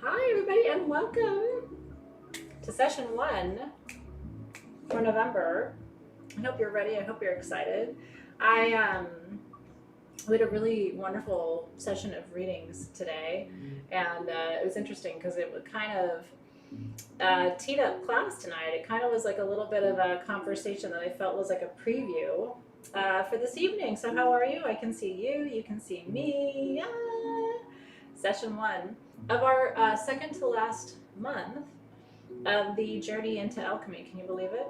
Hi everybody and welcome to session 1 for November. I hope you're ready. I hope you're excited. We had a really wonderful session of readings today, and it was interesting because it would kind of teed up class tonight. It kind of was like a little bit of a conversation that I felt was like a preview for this evening. So how are you? I can see you. You can see me. Session 1 of our second to last month of the journey into alchemy. Can you believe it?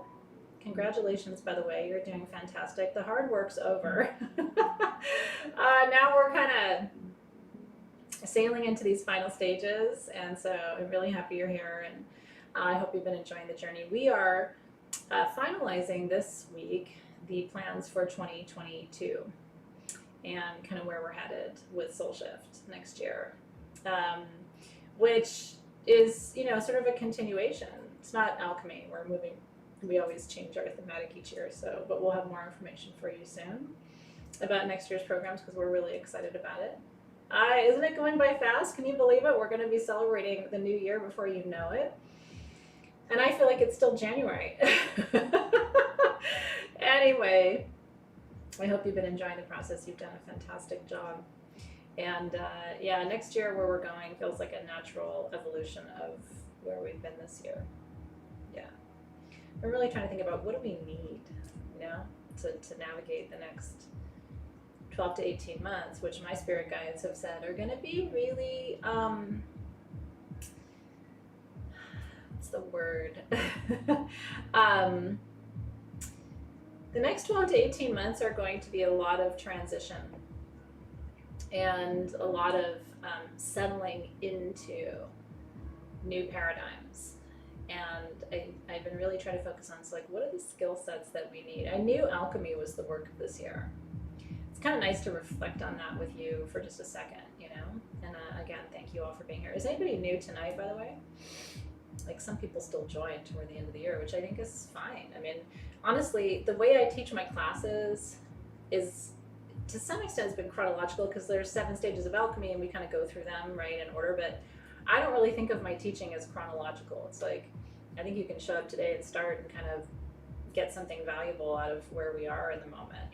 Congratulations, by the way. You're doing fantastic. The hard work's over. Now we're kind of sailing into these final stages, and so I'm really happy you're here, and I hope you've been enjoying the journey. We are finalizing this week the plans for 2022 and kind of where we're headed with Soul Shift next year, which is, sort of a continuation. It's not alchemy. We're moving. We always change our thematic each year, but we'll have more information for you soon about next year's programs because we're really excited about it. Isn't it going by fast? Can you believe it? We're going to be celebrating the new year before you know it. And I feel like it's still January. Anyway, I hope you've been enjoying the process. You've done a fantastic job. And next year where we're going feels like a natural evolution of where we've been this year. Yeah. We're really trying to think about what do we need, to navigate the next 12 to 18 months, which my spirit guides have said are going to be really, what's the word? The next 12 to 18 months are going to be a lot of transition and a lot of settling into new paradigms. And I've been really trying to focus on, what are the skill sets that we need? I knew alchemy was the work of this year. It's kind of nice to reflect on that with you for just a second, And again, thank you all for being here. Is anybody new tonight, by the way? Some people still join toward the end of the year, which I think is fine. I mean, honestly, the way I teach my classes is, to some extent, has been chronological because there's 7 stages of alchemy and we kind of go through them, right, in order. But I don't really think of my teaching as chronological. It's like, I think you can show up today and start and kind of get something valuable out of where we are in the moment,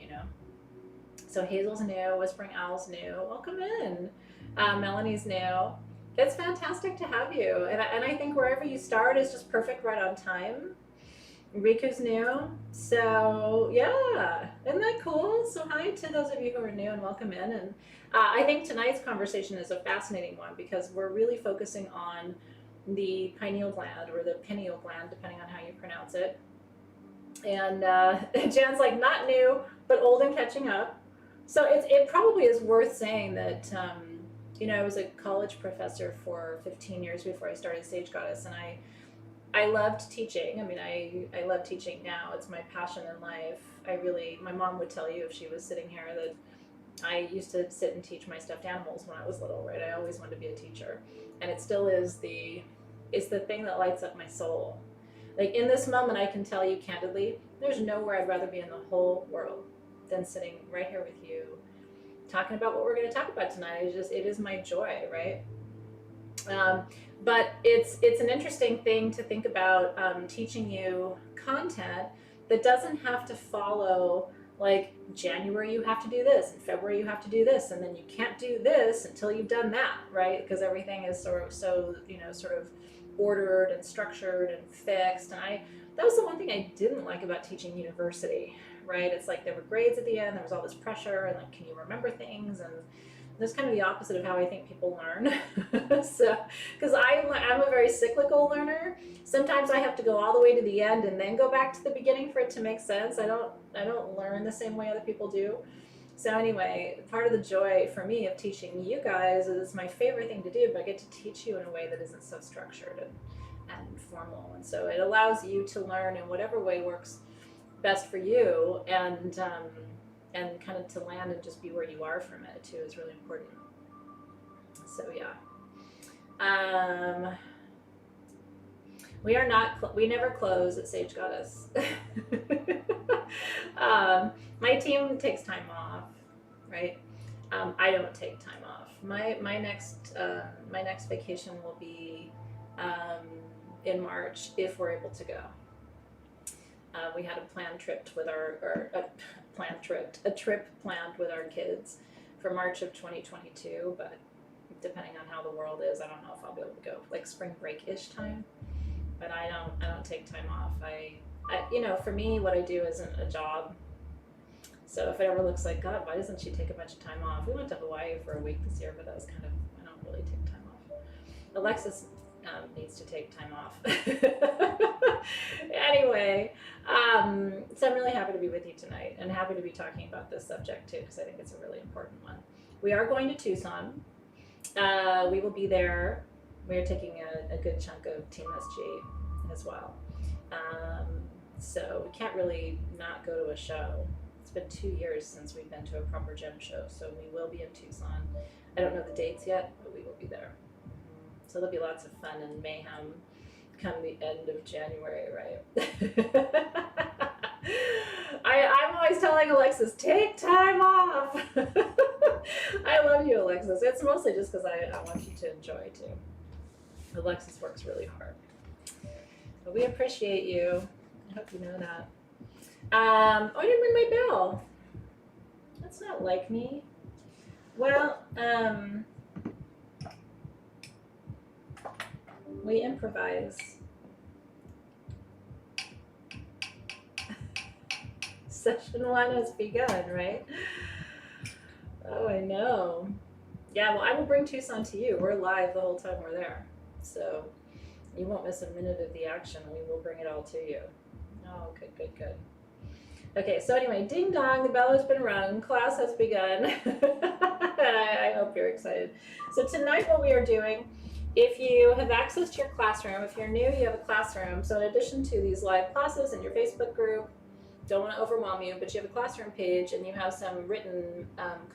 So Hazel's new, Whispering Owl's new. Welcome in. Melanie's new. It's fantastic to have you. And I think wherever you start is just perfect, right on time. Riku's new. So, yeah. Isn't that cool? So hi to those of you who are new and welcome in. And I think tonight's conversation is a fascinating one because we're really focusing on the pineal gland or the pineal gland, depending on how you pronounce it. And Jan's like, not new, but old and catching up. So it probably is worth saying that, I was a college professor for 15 years before I started Sage Goddess, and I loved teaching. I mean, I love teaching now. It's my passion in life. My mom would tell you if she was sitting here that I used to sit and teach my stuffed animals when I was little, right? I always wanted to be a teacher. And it still is the thing that lights up my soul. In this moment, I can tell you candidly, there's nowhere I'd rather be in the whole world than sitting right here with you, talking about what we're going to talk about tonight. It is my joy, right? But it's an interesting thing to think about, teaching you content that doesn't have to follow, January you have to do this, and February you have to do this, and then you can't do this until you've done that, right? Because everything is sort of ordered and structured and fixed. And that was the one thing I didn't like about teaching university, right? It's there were grades at the end, there was all this pressure, and can you remember things? And that's kind of the opposite of how I think people learn. So, because I'm a very cyclical learner. Sometimes I have to go all the way to the end and then go back to the beginning for it to make sense. I don't learn the same way other people do. So anyway, part of the joy for me of teaching you guys is my favorite thing to do, but I get to teach you in a way that isn't so structured and formal. And so it allows you to learn in whatever way works best for you, and kind of to land and just be where you are from it too is really important. So yeah. We never close at Sage Goddess. My team takes time off, right? I don't take time off. My next vacation will be in March if we're able to go. We had a trip planned with our kids for March of 2022, but depending on how the world is, I don't know if I'll be able to go like spring break-ish time. But I don't take time off. I for me, what I do isn't a job. So if it ever looks like, God, why doesn't she take a bunch of time off? We went to Hawaii for a week this year, but that was kind of, I don't really take time off. Alexis needs to take time off. Anyway, so I'm really happy to be with you tonight and happy to be talking about this subject too, because I think it's a really important one. We are going to Tucson. We will be there. We're taking a good chunk of Team SG as well. So we can't really not go to a show. It's been 2 years since we've been to a proper gem show, so we will be in Tucson. I don't know the dates yet, but we will be there. So there'll be lots of fun and mayhem come the end of January, right? I'm always telling Alexis, take time off. I love you, Alexis. It's mostly just because I want you to enjoy too. Alexis works really hard. But we appreciate you. I hope you know that. I didn't ring my bell. That's not like me. Well, we improvise. Session 1 has begun, right? Oh, I know. Yeah, well, I will bring Tucson to you. We're live the whole time we're there. So you won't miss a minute of the action. We will bring it all to you. Oh, good. Okay, so anyway, ding dong, the bell has been rung, class has begun. I hope you're excited. So tonight what we are doing, if you have access to your classroom, if you're new, you have a classroom. So in addition to these live classes in your Facebook group, don't want to overwhelm you, but you have a classroom page and you have some written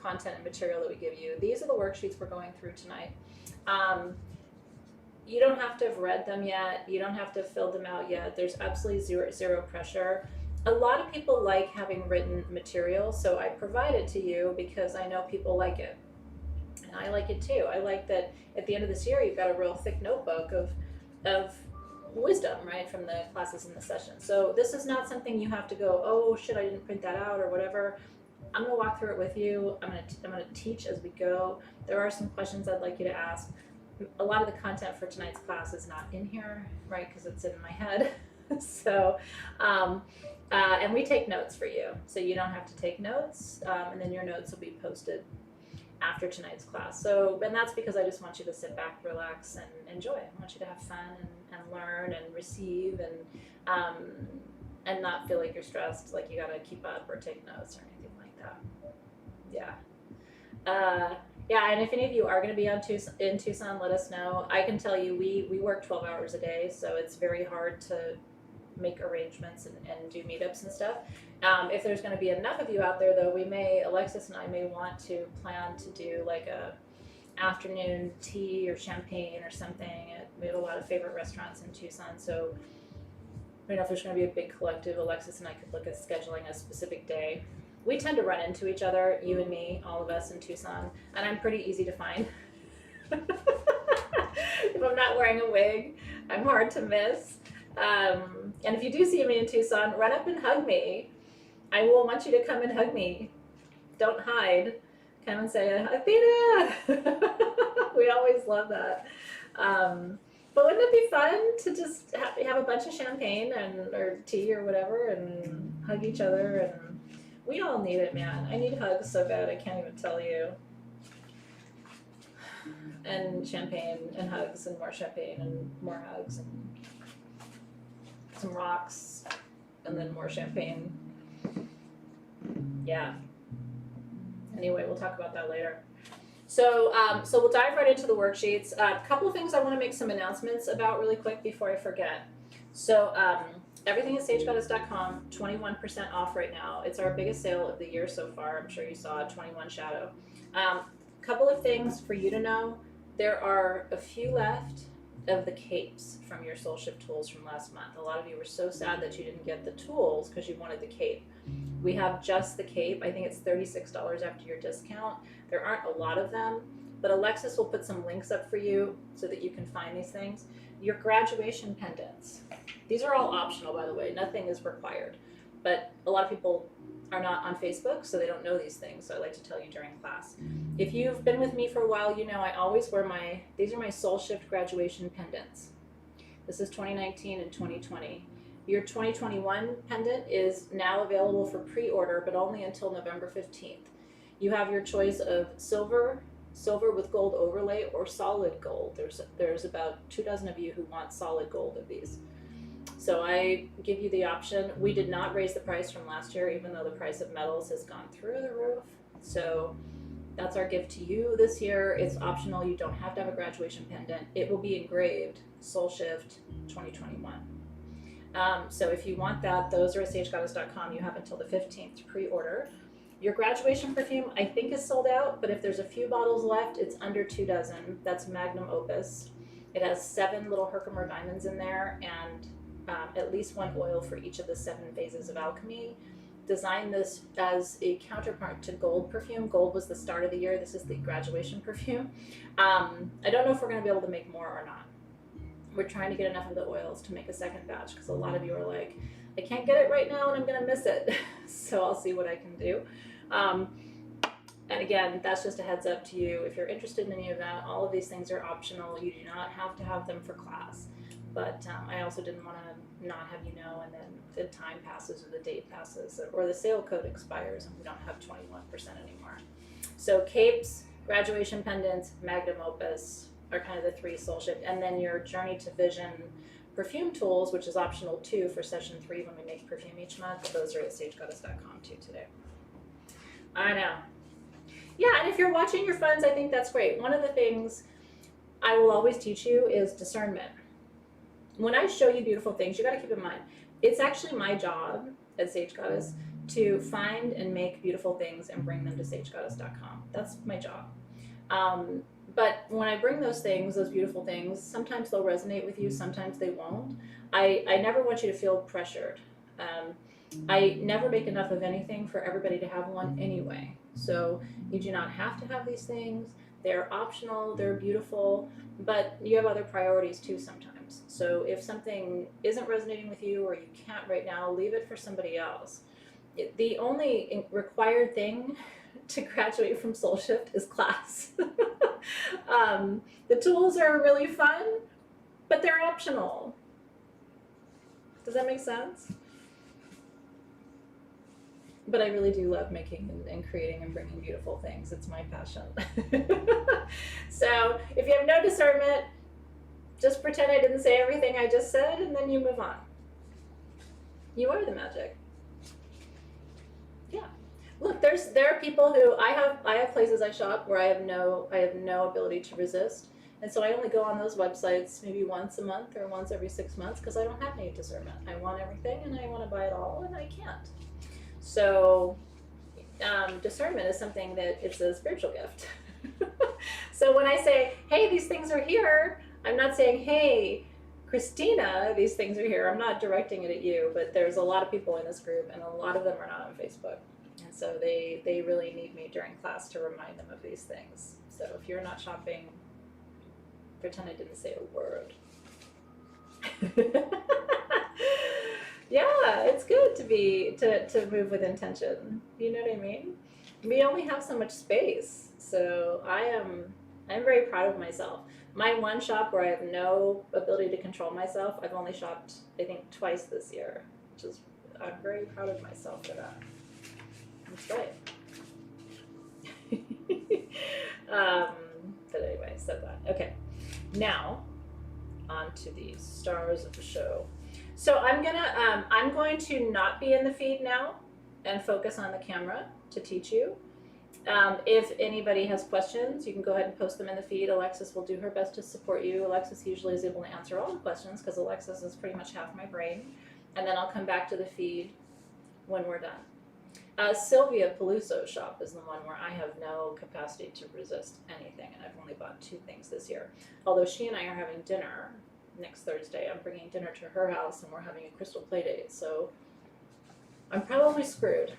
content and material that we give you. These are the worksheets we're going through tonight. You don't have to have read them yet. You don't have to have filled them out yet. There's absolutely zero pressure. A lot of people like having written material, so I provide it to you because I know people like it. And I like it too. I like that at the end of this year, you've got a real thick notebook of wisdom, right, from the classes and the session. So this is not something you have to go, oh shit, I didn't print that out or whatever. I'm gonna walk through it with you. I'm gonna teach as we go. There are some questions I'd like you to ask. A lot of the content for tonight's class is not in here, right, because it's in my head. So, and we take notes for you, so you don't have to take notes, and then your notes will be posted after tonight's class. So, and that's because I just want you to sit back, relax, and enjoy. I want you to have fun and learn and receive and not feel like you're stressed, like you gotta keep up or take notes or anything like that. Yeah. Yeah, and if any of you are going to be in Tucson, let us know. I can tell you we work 12 hours a day, so it's very hard to make arrangements and do meetups and stuff. If there's going to be enough of you out there, though, Alexis and I may want to plan to do like a afternoon tea or champagne or something. We have a lot of favorite restaurants in Tucson, so I don't know if there's going to be a big collective. Alexis and I could look at scheduling a specific day. We tend to run into each other, you and me, all of us in Tucson, and I'm pretty easy to find. If I'm not wearing a wig, I'm hard to miss. And if you do see me in Tucson, run up and hug me. I will want you to come and hug me. Don't hide. Come and say, Athena! We always love that. But wouldn't it be fun to just have a bunch of champagne or tea or whatever and hug each other? And we all need it, man. I need hugs so bad I can't even tell you. And champagne and hugs and more champagne and more hugs and some rocks and then more champagne. Yeah. Anyway, we'll talk about that later. So we'll dive right into the worksheets. A couple of things I want to make some announcements about really quick before I forget. So everything at sagegoddess.com, 21% off right now. It's our biggest sale of the year so far. I'm sure you saw 21 Shadow. Couple of things for you to know. There are a few left. of the capes from your Soul Shift tools from last month. A lot of you were so sad that you didn't get the tools because you wanted the cape. We have just the cape. I think it's $36 after your discount. There aren't a lot of them, but Alexis will put some links up for you so that you can find these things. Your graduation pendants. These are all optional, by the way. Nothing is required. But a lot of people are not on Facebook, so they don't know these things. So I like to tell you during class. If you've been with me for a while, you know I always wear these are my Soul Shift graduation pendants. This is 2019 and 2020. Your 2021 pendant is now available for pre-order, but only until November 15th. You have your choice of silver with gold overlay, or solid gold. There's about 24 of you who want solid gold of these. So I give you the option. We did not raise the price from last year, even though the price of metals has gone through the roof. So that's our gift to you this year. It's optional. You don't have to have a graduation pendant. It will be engraved Soul Shift 2021. So if you want that, those are at sagegoddess.com. You have until the 15th to pre-order. Your graduation perfume, I think, is sold out, but if there's a few bottles left, it's under 24. That's Magnum Opus. It has 7 little Herkimer diamonds in there, and at least 1 oil for each of the 7 phases of alchemy. Designed this as a counterpart to gold perfume. Gold was the start of the year. This is the graduation perfume. I don't know if we're going to be able to make more or not. We're trying to get enough of the oils to make a second batch, because a lot of you are like, I can't get it right now and I'm going to miss it. So I'll see what I can do. And again, that's just a heads up to you. If you're interested in any of that, all of these things are optional. You do not have to have them for class. But I also didn't want to not have you know, and then the time passes or the date passes or the sale code expires and we don't have 21% anymore. So capes, graduation pendants, Magnum Opus are kind of the 3 Soul Shift. And then your Journey to Vision perfume tools, which is optional too for session 3 when we make perfume each month. Those are at sagegoddess.com too today. I know. Yeah, and if you're watching your funds, I think that's great. One of the things I will always teach you is discernment. When I show you beautiful things, you got to keep in mind, it's actually my job as Sage Goddess to find and make beautiful things and bring them to sagegoddess.com. That's my job. But when I bring those things, those beautiful things, sometimes they'll resonate with you, sometimes they won't. I never want you to feel pressured. I never make enough of anything for everybody to have one anyway. So you do not have to have these things. They're optional, they're beautiful, but you have other priorities too sometimes. So if something isn't resonating with you or you can't right now, leave it for somebody else. The only required thing to graduate from Soul Shift is class. The tools are really fun, but they're optional. Does that make sense? But I really do love making and creating and bringing beautiful things. It's my passion. So if you have no discernment, just pretend I didn't say everything I just said, and then you move on. You are the magic. Yeah. Look, there are people who I have places I shop where I have no ability to resist. And so I only go on those websites maybe once a month or once every 6 months because I don't have any discernment. I want everything and I want to buy it all and I can't. So discernment is something that it's a spiritual gift. So when I say, hey, these things are here, I'm not saying, hey, Christina, these things are here. I'm not directing it at you, but there's a lot of people in this group and a lot of them are not on Facebook. And so they really need me during class to remind them of these things. So if you're not shopping, pretend I didn't say a word. Yeah, it's good to move with intention. You know what I mean? We only have so much space. So I'm very proud of myself. My one shop where I have no ability to control myself, I've only shopped, I think, twice this year, which is, I'm very proud of myself for that. That's right. But anyway, I said that. Okay, now on to the stars of the show. So I'm going to not be in the feed now and focus on the camera to teach you. If anybody has questions, you can go ahead and post them in the feed. Alexis will do her best to support you. Alexis usually is able to answer all the questions because Alexis is pretty much half my brain. And then I'll come back to the feed when we're done. Sylvia Peluso's shop is the one where I have no capacity to resist anything, and I've only bought 2 things this year. Although she and I are having dinner next Thursday. I'm bringing dinner to her house, and we're having a crystal play date, so I'm probably screwed.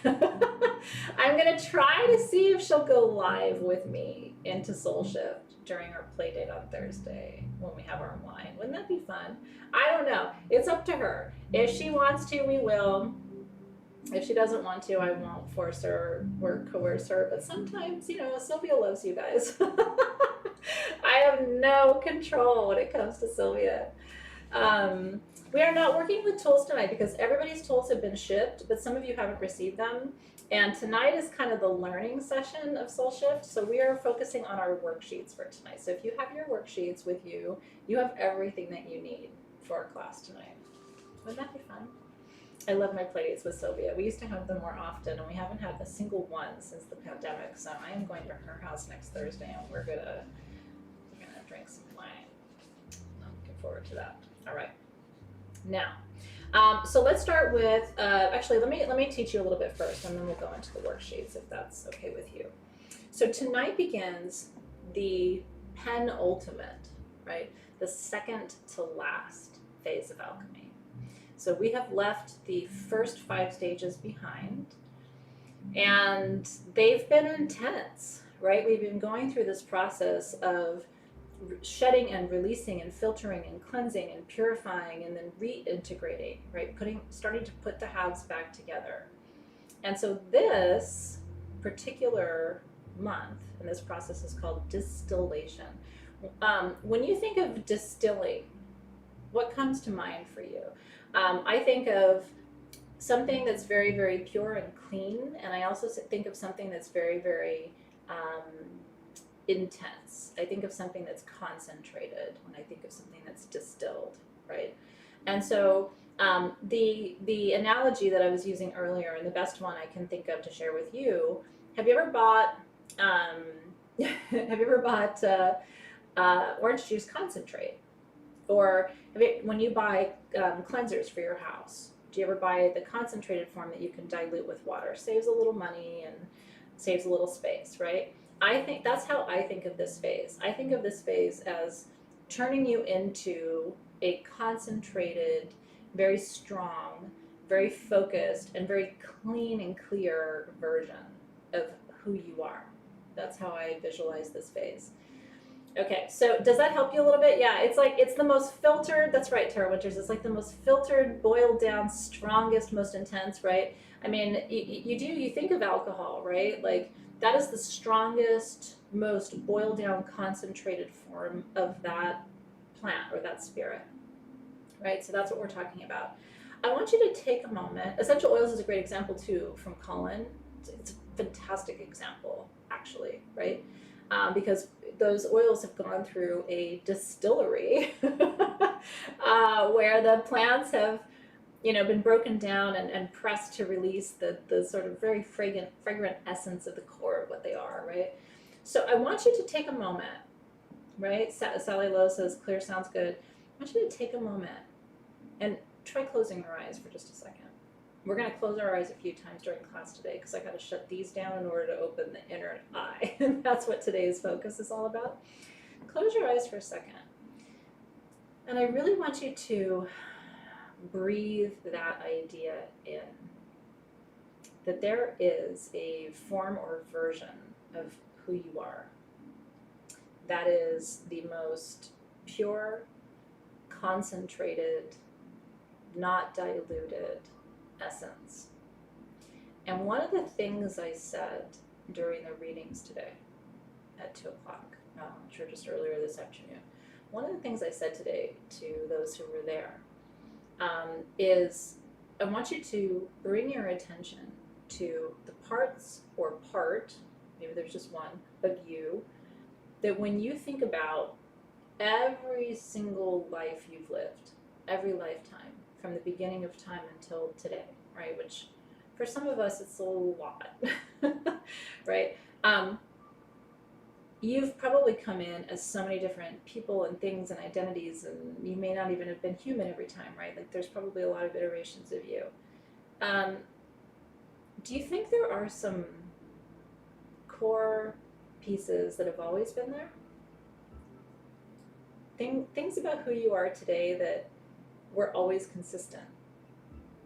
I'm gonna try to see if she'll go live with me into Soul Shift during our play date on Thursday when we have our wine. Wouldn't that be fun? I don't know. It's up to her. If she wants to, we will. If she doesn't want to, I won't force her or coerce her. But sometimes, you know, Sylvia loves you guys. I have no control when it comes to Sylvia. We are not working with tools tonight because everybody's tools have been shipped, but some of you haven't received them. And tonight is kind of the learning session of Soul Shift. So we are focusing on our worksheets for tonight. So if you have your worksheets with you, you have everything that you need for our class tonight. Wouldn't that be fun? I love my playdates with Sylvia. We used to have them more often, and we haven't had a single one since the pandemic. So I am going to her house next Thursday, and we're gonna drink some wine. I'm looking forward to that. All right. Now, so let's start with. Actually, let me teach you a little bit first, and then we'll go into the worksheets if that's okay with you. So tonight begins the penultimate, right? The second to last phase of alchemy. So we have left the first 5 stages behind, and they've been intense, right? We've been going through this process of shedding and releasing and filtering and cleansing and purifying and then reintegrating, right? Starting to put the halves back together. And so this particular month, and this process is called distillation. When you think of distilling, what comes to mind for you? I think of something that's very, very pure and clean, and I also think of something that's very, very intense. I think of something that's concentrated when I think of something that's distilled, right? And so the analogy that I was using earlier, and the best one I can think of to share with you, have you ever bought orange juice concentrate? Or when you buy cleansers for your house, do you ever buy the concentrated form that you can dilute with water? Saves a little money and saves a little space, right? I think that's how I think of this phase. I think of this phase as turning you into a concentrated, very strong, very focused, and very clean and clear version of who you are. That's how I visualize this phase. Okay, so does that help you a little bit? Yeah, it's the most filtered, that's right, Tara Winters, it's like the most filtered, boiled down, strongest, most intense, right? I mean, you think of alcohol, right? Like, that is the strongest, most boiled down, concentrated form of that plant or that spirit, right? So that's what we're talking about. I want you to take a moment. Essential oils is a great example too from Colin. It's a fantastic example, actually, right? Because those oils have gone through a distillery where the plants have, been broken down and pressed to release the sort of very fragrant essence of the core of what they are, right? So I want you to take a moment, right? Sally Lowe says, clear sounds good. I want you to take a moment and try closing your eyes for just a second. We're going to close our eyes a few times during class today because I got to shut these down in order to open the inner eye. And that's what today's focus is all about. Close your eyes for a second. And I really want you to breathe that idea in. That there is a form or version of who you are. That is the most pure, concentrated, not diluted essence. And one of the things I said during the readings today at 2 o'clock, I'm sure just earlier this afternoon, one of the things I said today to those who were there is I want you to bring your attention to the parts or part, maybe there's just one, of you, that when you think about every single life you've lived, every lifetime, from the beginning of time until today, right? Which for some of us, it's a lot, right? You've probably come in as so many different people and things and identities, and you may not even have been human every time, right? Like there's probably a lot of iterations of you. Do you think there are some core pieces that have always been there? Things about who you are today that were always consistent,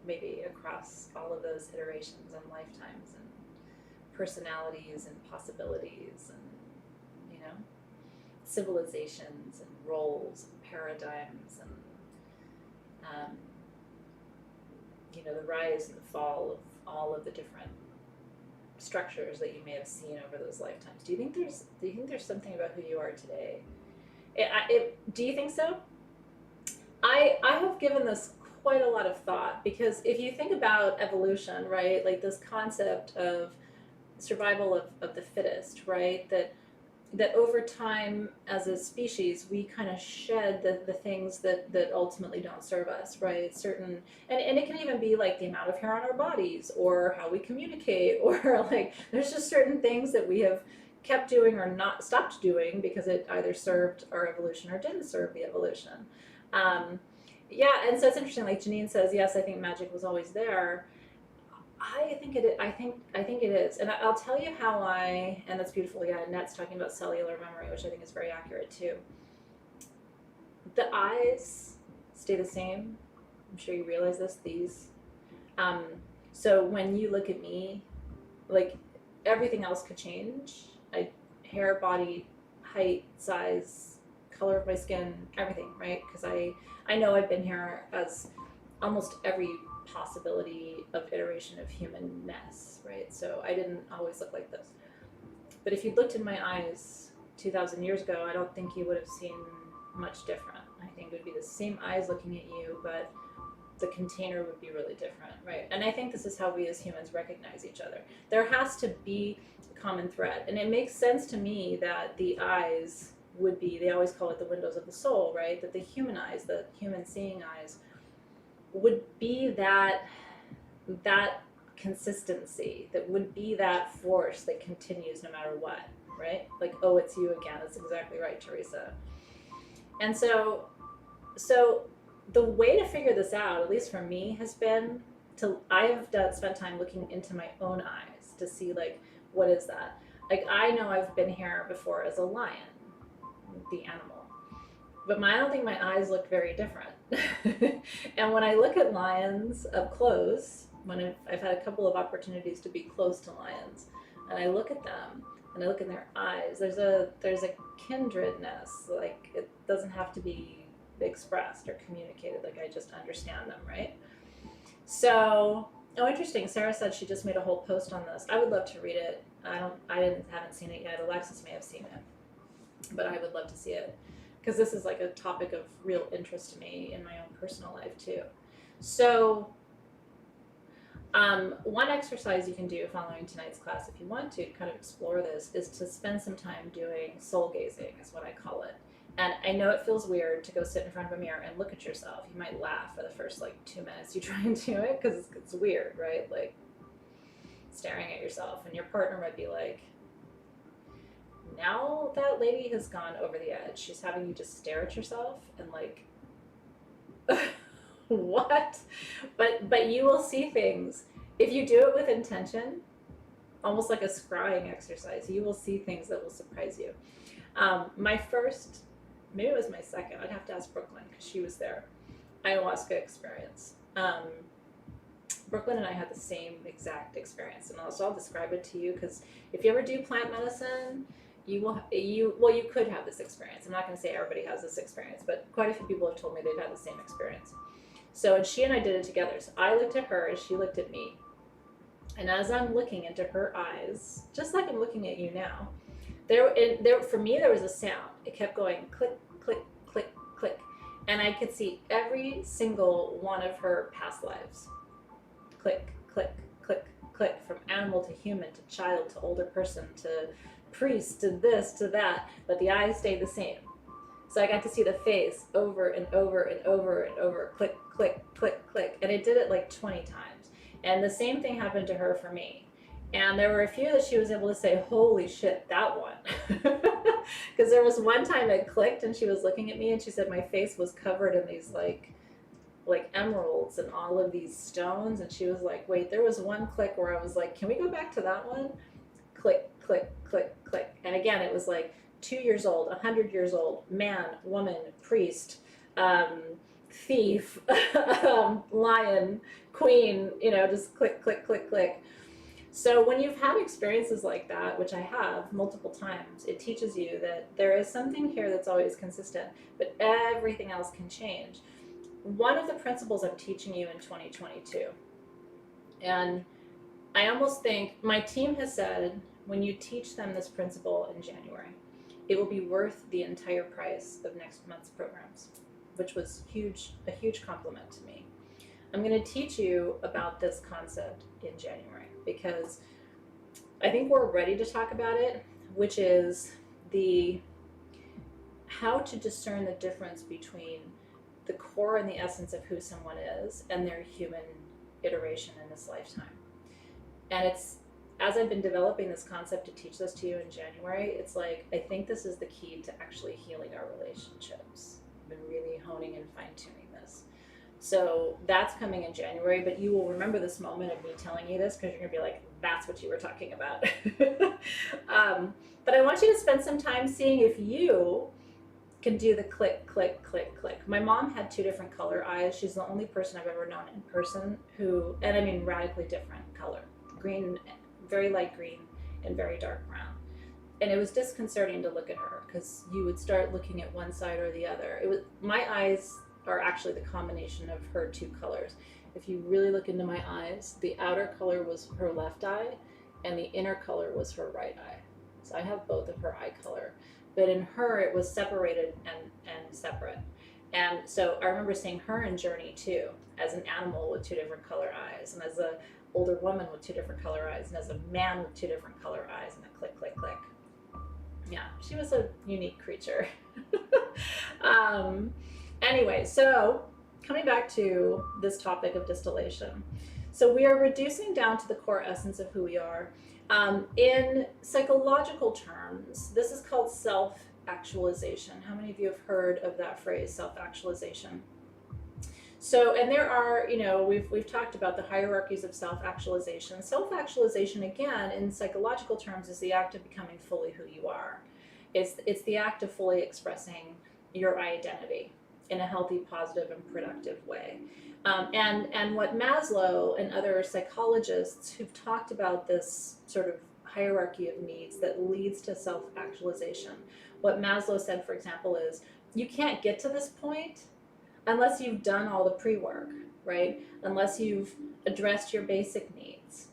maybe across all of those iterations and lifetimes and personalities and possibilities and, civilizations and roles and paradigms and, um, the rise and the fall of all of the different structures that you may have seen over those lifetimes. Do you think there's something about who you are today? Do you think so? I have given this quite a lot of thought, because if you think about evolution, right, like this concept of survival of the fittest, right, that over time as a species we kind of shed the things that ultimately don't serve us, right? And it can even be like the amount of hair on our bodies or how we communicate, or like there's just certain things that we have kept doing or not stopped doing because it either served our evolution or didn't serve the evolution. Yeah, and so it's interesting, like Janine says, yes, I think magic was always there. I think it is, and I'll tell you how and that's beautiful. Yeah, Net's talking about cellular memory, which I think is very accurate too. The eyes stay the same. I'm sure you realize this. Um, so when you look at me, like everything else could change. Hair, body, height, size, color of my skin, everything, right? Because I know I've been here as almost every possibility of iteration of humanness, right? So I didn't always look like this. But if you looked in my eyes 2,000 years ago, I don't think you would have seen much different. I think it would be the same eyes looking at you, but the container would be really different, right? And I think this is how we as humans recognize each other. There has to be a common thread. And it makes sense to me that the eyes would be, they always call it the windows of the soul, right? That the human eyes, the human seeing eyes, would be that consistency, that would be that force that continues no matter what, right? Like, oh, it's you again. That's exactly right, Teresa. And so the way to figure this out, at least for me, has been spent time looking into my own eyes to see, like, what is that? Like, I know I've been here before as a lion, the animal, but I don't think my eyes look very different. And when I look at lions up close, when I've had a couple of opportunities to be close to lions, and I look at them and I look in their eyes, there's a kindredness. Like, it doesn't have to be expressed or communicated. Like, I just understand them, right? So, oh, interesting. Sarah said she just made a whole post on this. I would love to read it. Haven't seen it yet. Alexis may have seen it, but I would love to see it, because this is like a topic of real interest to me in my own personal life too. So, one exercise you can do following tonight's class, if you want to kind of explore this, is to spend some time doing soul gazing, is what I call it. And I know it feels weird to go sit in front of a mirror and look at yourself. You might laugh for the first like 2 minutes you try and do it, because it's weird, right? Like staring at yourself, and your partner might be like, now that lady has gone over the edge. She's having you just stare at yourself and like, what? But you will see things. If you do it with intention, almost like a scrying exercise, you will see things that will surprise you. My first, maybe it was my second, I'd have to ask Brooklyn because she was there, ayahuasca experience. Brooklyn and I had the same exact experience, and I'll describe it to you, because if you ever do plant medicine, you could have this experience. I'm not going to say everybody has this experience, but quite a few people have told me they've had the same experience. So, and she and I did it together. So I looked at her as she looked at me. And as I'm looking into her eyes, just like I'm looking at you now, for me, there was a sound. It kept going click, click, click, click. And I could see every single one of her past lives. Click, click, click, click, from animal to human to child to older person to priest to this to that, but the eyes stayed the same. So I got to see the face over and over and over and over, click, click, click, click, and it did it like 20 times. And the same thing happened to her for me. And there were a few that she was able to say, holy shit, that one. Because there was one time it clicked and she was looking at me and she said my face was covered in these like like emeralds and all of these stones. And she was like, wait, there was one click where I was like, can we go back to that one? Click, click, click, click. And again, it was like 2 years old, 100 years old, man, woman, priest, thief, lion, queen, just click, click, click, click. So when you've had experiences like that, which I have multiple times, it teaches you that there is something here that's always consistent, but everything else can change. One of the principles I'm teaching you in 2022, and I almost think my team has said, when you teach them this principle in January, it will be worth the entire price of next month's programs, which was a huge compliment to me. I'm going to teach you about this concept in January because I think we're ready to talk about it, which is how to discern the difference between the core and the essence of who someone is and their human iteration in this lifetime. And it's, as I've been developing this concept to teach this to you in January, it's like, I think this is the key to actually healing our relationships. I've been really honing and fine-tuning this. So that's coming in January, but you will remember this moment of me telling you this because you're gonna be like, that's what you were talking about. But I want you to spend some time seeing if you can do the click, click, click, click. My mom had 2 different color eyes. She's the only person I've ever known in person who, and I mean radically different color. Green, very light green, and very dark brown. And it was disconcerting to look at her because you would start looking at one side or the other. My eyes are actually the combination of her 2 colors. If you really look into my eyes, the outer color was her left eye and the inner color was her right eye. So I have both of her eye color, but in her it was separated and separate. And so I remember seeing her in Journey too, as an animal with 2 different color eyes, and as a older woman with 2 different color eyes, and as a man with 2 different color eyes, and a click, click, click. Yeah, she was a unique creature. Anyway, so coming back to this topic of distillation. So we are reducing down to the core essence of who we are. In psychological terms, this is called self-actualization. How many of you have heard of that phrase, self-actualization? So, and there are, we've talked about the hierarchies of self-actualization. Self-actualization, again, in psychological terms, is the act of becoming fully who you are. It's the act of fully expressing your identity in a healthy, positive, and productive way. And what Maslow and other psychologists who've talked about this sort of hierarchy of needs that leads to self-actualization, what Maslow said, for example, is you can't get to this point unless you've done all the pre-work, right? Unless you've addressed your basic needs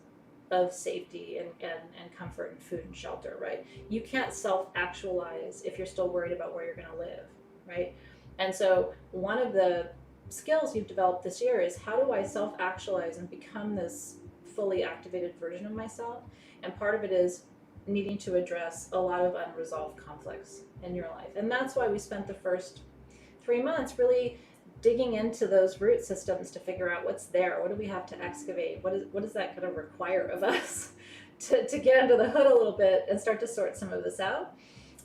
of safety and comfort and food and shelter, right? You can't self-actualize if you're still worried about where you're gonna live, right? And so one of the skills you've developed this year is how do I self-actualize and become this fully activated version of myself? And part of it is needing to address a lot of unresolved conflicts in your life. And that's why we spent the first 3 months really digging into those root systems to figure out what's there. What do we have to excavate? What is that going to require of us to get under the hood a little bit and start to sort some of this out?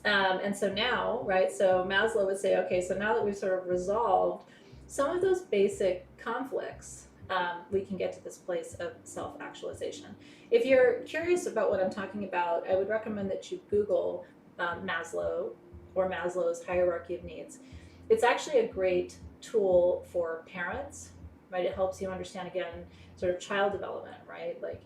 And so now, right, so Maslow would say, okay, so now that we've sort of resolved some of those basic conflicts, we can get to this place of self-actualization. If you're curious about what I'm talking about, I would recommend that you Google Maslow or Maslow's hierarchy of needs. It's actually a great tool for parents, right? It helps you understand, again, sort of child development, right? Like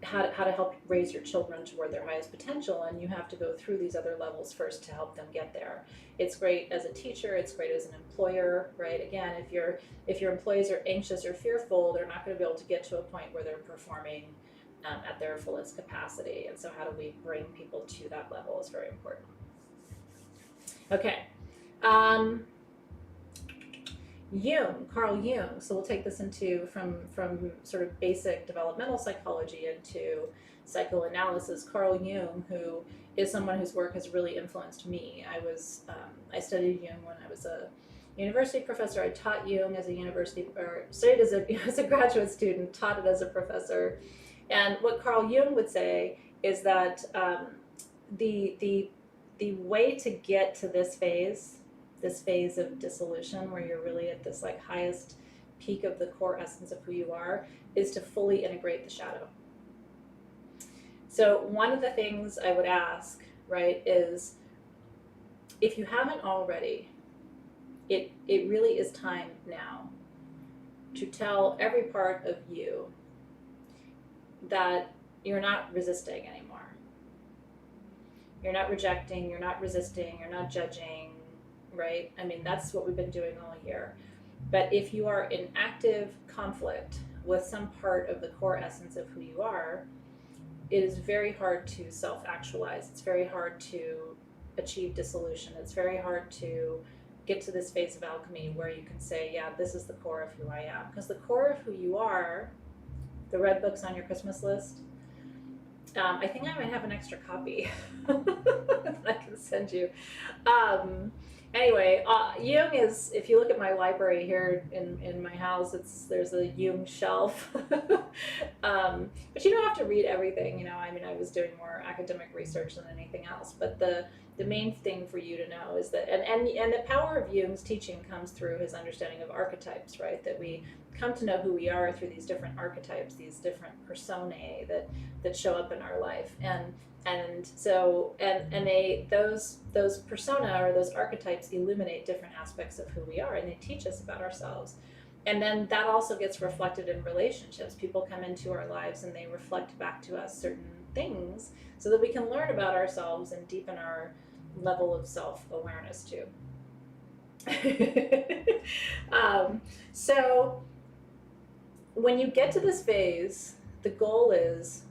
how to help raise your children toward their highest potential, and you have to go through these other levels first to help them get there. It's great as a teacher, it's great as an employer, right? Again, if your employees are anxious or fearful, they're not going to be able to get to a point where they're performing at their fullest capacity. And so how do we bring people to that level is very important. Okay. Carl Jung. So we'll take this into from sort of basic developmental psychology into psychoanalysis. Carl Jung, who is someone whose work has really influenced me. I studied Jung when I was a university professor. I taught Jung as a university, or studied as a graduate student, taught it as a professor. And what Carl Jung would say is that the way to get to this phase, this phase of dissolution where you're really at this like highest peak of the core essence of who you are, is to fully integrate the shadow. So one of the things I would ask, right, is if you haven't already, it really is time now to tell every part of you that you're not resisting anymore. You're not rejecting, you're not resisting, you're not judging, right? I mean, that's what we've been doing all year. But if you are in active conflict with some part of the core essence of who you are, it is very hard to self-actualize. It's very hard to achieve dissolution. It's very hard to get to this phase of alchemy where you can say, yeah, this is the core of who I am. Because the core of who you are, the red book's on your Christmas list. I think I might have an extra copy that I can send you. Anyway, Jung is, if you look at my library here in my house, there's a Jung shelf. But you don't have to read everything, you know. I mean, I was doing more academic research than anything else. But the main thing for you to know is that, and the power of Jung's teaching comes through his understanding of archetypes, right? That we come to know who we are through these different archetypes, these different personae that show up in our life, and so those persona or those archetypes illuminate different aspects of who we are, and they teach us about ourselves. And then that also gets reflected in relationships. People come into our lives and they reflect back to us certain things so that we can learn about ourselves and deepen our level of self-awareness too. So when you get to this phase, the goal is,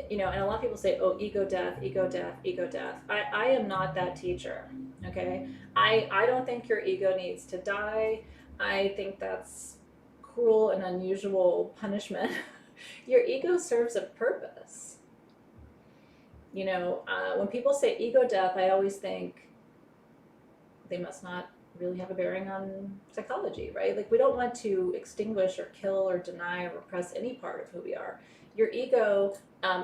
you know, and a lot of people say, oh, ego death, ego death, ego death. I am not that teacher, okay? I don't think your ego needs to die. I think that's cruel and unusual punishment. Your ego serves a purpose. You know, when people say ego death, I always think they must not really have a bearing on psychology, right? Like, we don't want to extinguish or kill or deny or repress any part of who we are. Your ego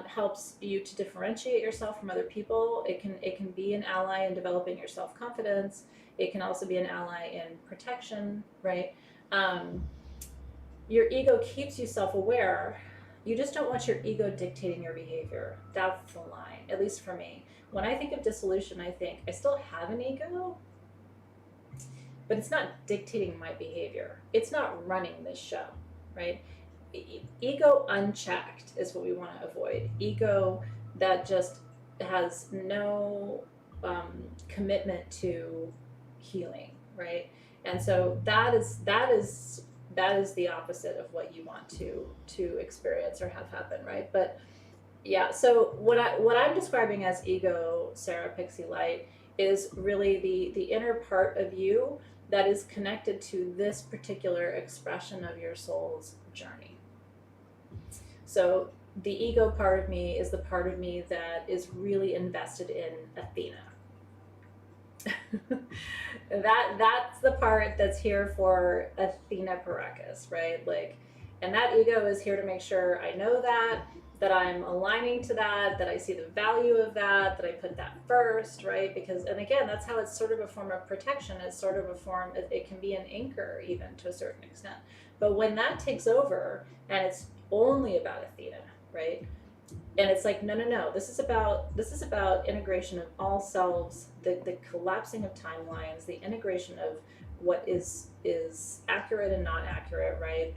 helps you to differentiate yourself from other people. It can be an ally in developing your self-confidence. It can also be an ally in protection, right? Your ego keeps you self-aware. You just don't want your ego dictating your behavior. That's the line, at least for me. When I think of dissolution, I think I still have an ego, but it's not dictating my behavior. It's not running this show, right? Ego unchecked is what we want to avoid. Ego that just has no commitment to healing, right? And so that is the opposite of what you want to experience or have happen, right? But yeah, so what I'm describing as ego, Sarah Pixie Light, is really the inner part of you that is connected to this particular expression of your soul's journey. So the ego part of me is the part of me that is really invested in Athena. That's the part that's here for Athena Parakis, right? Like, and that ego is here to make sure I know that I'm aligning to that I see the value of that I put that first, right? Because, and again, that's how it's sort of a form of protection. It's sort of a form, it can be an anchor even to a certain extent. But when that takes over and it's only about Athena, right? And it's like, no, this is about integration of all selves, the collapsing of timelines, the integration of what is accurate and not accurate, right?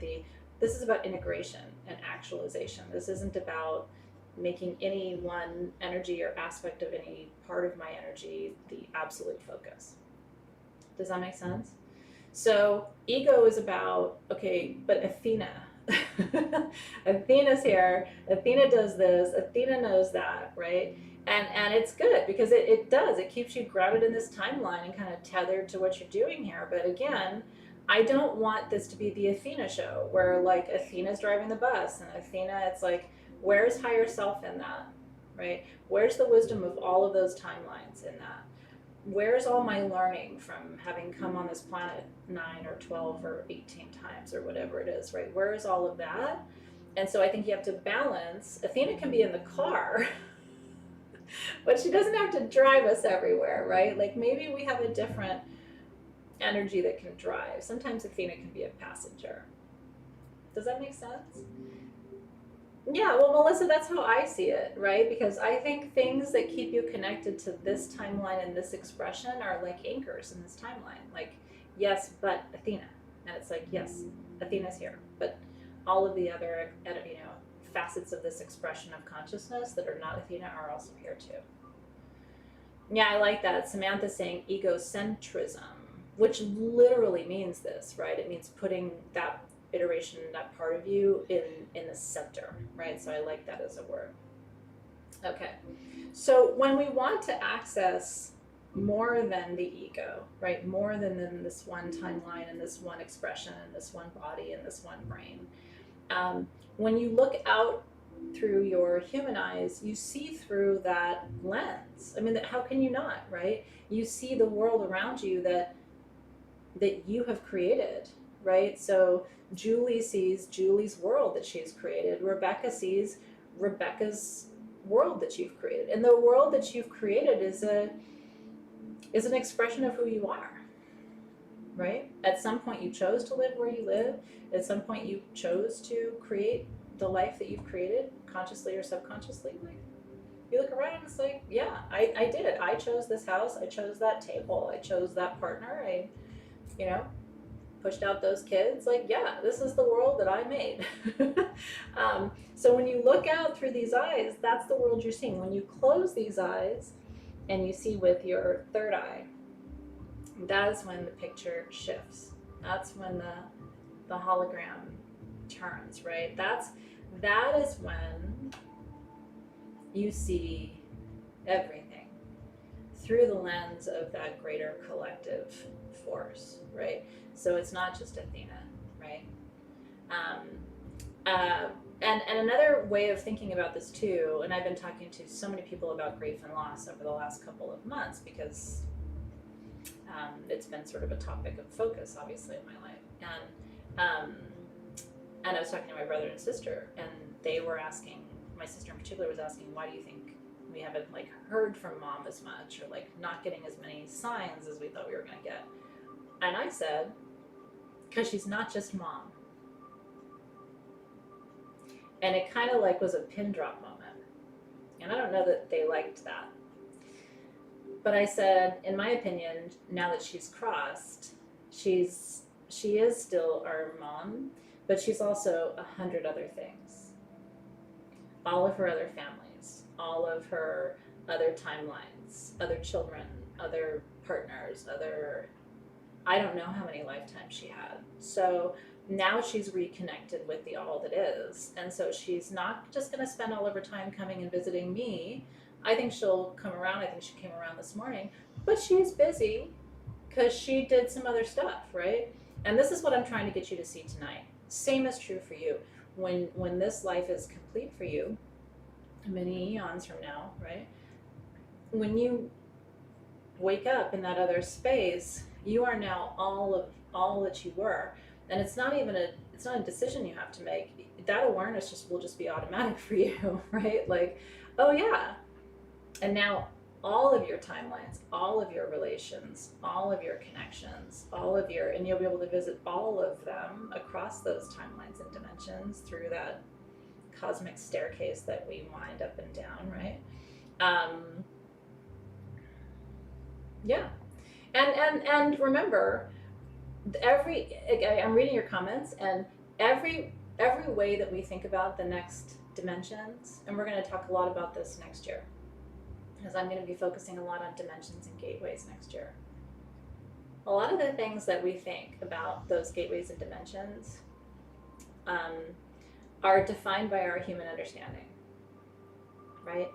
This is about integration and actualization. This isn't about making any one energy or aspect of any part of my energy the absolute focus. Does that make sense? So ego is about, okay, but Athena, Athena's here, Athena does this, Athena knows that, right? And it's good because it keeps you grounded in this timeline and kind of tethered to what you're doing here. But again, I don't want this to be the Athena show where like Athena's driving the bus and Athena, it's like, where's higher self in that, right? Where's the wisdom of all of those timelines in that? Where's all my learning from having come on this planet 9 or 12 or 18 times or whatever it is, right? Where is all of that? And so I think you have to balance. Athena can be in the car, But she doesn't have to drive us everywhere, right? Like maybe we have a different energy that can drive. Sometimes Athena can be a passenger. Does that make sense? Yeah, well, Melissa, that's how I see it, right? Because I think things that keep you connected to this timeline and this expression are like anchors in this timeline. Like, yes, but Athena. And it's like, yes, Athena's here. But all of the other, facets of this expression of consciousness that are not Athena are also here too. Yeah, I like that. Samantha's saying egocentrism, which literally means this, right? It means putting that iteration, that part of you in the center, right? So I like that as a word. Okay, so when we want to access more than the ego, right, more than this one timeline and this one expression and this one body and this one brain, when you look out through your human eyes, you see through that lens. I mean, how can you not, right? You see the world around you that you have created, right? So Julie sees Julie's world that she's created. Rebecca sees Rebecca's world that you've created. And the world that you've created is an expression of who you are, right? At some point you chose to live where you live. At some point you chose to create the life that you've created, consciously or subconsciously. Like, you look around and it's like, yeah, I did it. I chose this house. I chose that table. I chose that partner. I pushed out those kids. Like, yeah, this is the world that I made. So when you look out through these eyes, that's the world you're seeing. When you close these eyes and you see with your third eye, that's when the picture shifts. That's when the hologram turns, right? That is when you see everything through the lens of that greater collective force, right? So it's not just Athena, right? And another way of thinking about this too, and I've been talking to so many people about grief and loss over the last couple of months because it's been sort of a topic of focus, obviously, in my life. And I was talking to my brother and sister, and they were asking, my sister in particular was asking, why do you think we haven't heard from mom as much, or not getting as many signs as we thought we were going to get? And I said, because she's not just mom. And it kind of was a pin drop moment. And I don't know that they liked that. But I said, in my opinion, now that she's crossed, she is still our mom, but she's also 100 other things. All of her other families, all of her other timelines, other children, other partners, I don't know how many lifetimes she had. So now she's reconnected with the all that is. And so she's not just going to spend all of her time coming and visiting me. I think she'll come around. I think she came around this morning. But she's busy because she did some other stuff, right? And this is what I'm trying to get you to see tonight. Same is true for you. When this life is complete for you, many eons from now, right? When you wake up in that other space, you are now all that you were. And it's not a decision you have to make. That awareness will just be automatic for you, right? Oh yeah. And now all of your timelines, all of your relations, all of your connections, and you'll be able to visit all of them across those timelines and dimensions through that cosmic staircase that we wind up and down, right? Yeah. And remember, I'm reading your comments, and every way that we think about the next dimensions, and we're going to talk a lot about this next year, because I'm going to be focusing a lot on dimensions and gateways next year. A lot of the things that we think about those gateways and dimensions are defined by our human understanding, right?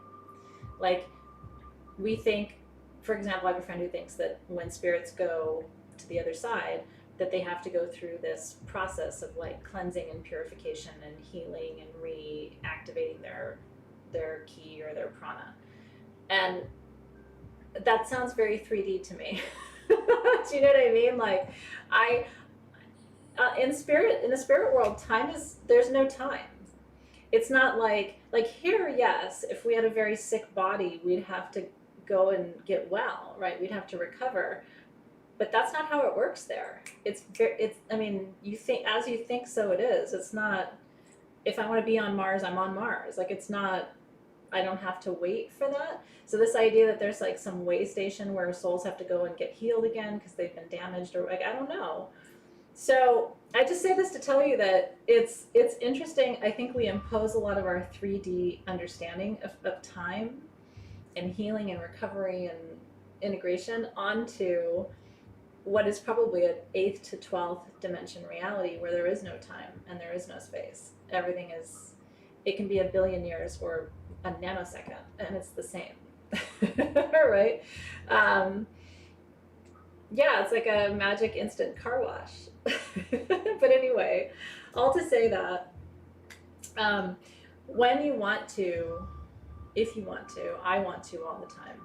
We think, for example, I have a friend who thinks that when spirits go to the other side, that they have to go through this process of cleansing and purification and healing and reactivating their ki or their prana. And that sounds very 3D to me. Do you know what I mean? In the spirit world, there's no time. It's not like here, yes, if we had a very sick body, we'd have to go and get well, right? We'd have to recover. But that's not how it works there. It's I mean, you think as you think so it is. It's not if I want to be on Mars, I'm on Mars. Like it's not I don't have to wait for that. So this idea that there's like some way station where souls have to go and get healed again because they've been damaged or like I don't know. So I just say this to tell you that it's interesting. I think we impose a lot of our 3D understanding of time and healing and recovery and integration onto what is probably an 8th to 12th dimension reality where there is no time and there is no space. Everything is, it can be a billion years or a nanosecond and it's the same. Right? Yeah, it's like a magic instant car wash. But anyway, all to say that when you want to, if you want to, I want to all the time,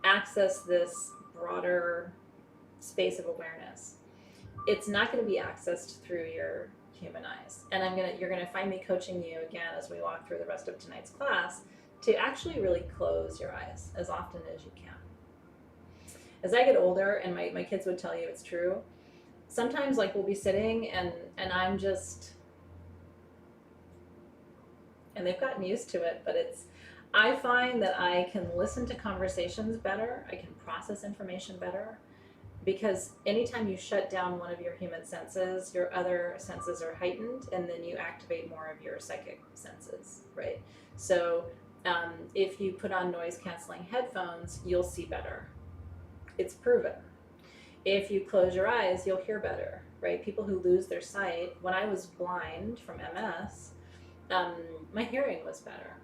access this broader space of awareness. It's not going to be accessed through your human eyes. And you're going to find me coaching you again as we walk through the rest of tonight's class to actually really close your eyes as often as you can. As I get older, and my kids would tell you it's true, sometimes like we'll be sitting and I'm just, and they've gotten used to it, but I find that I can listen to conversations better, I can process information better, because anytime you shut down one of your human senses, your other senses are heightened, and then you activate more of your psychic senses, right? So if you put on noise canceling headphones, you'll see better. It's proven. If you close your eyes, you'll hear better, right? People who lose their sight, when I was blind from MS, my hearing was better.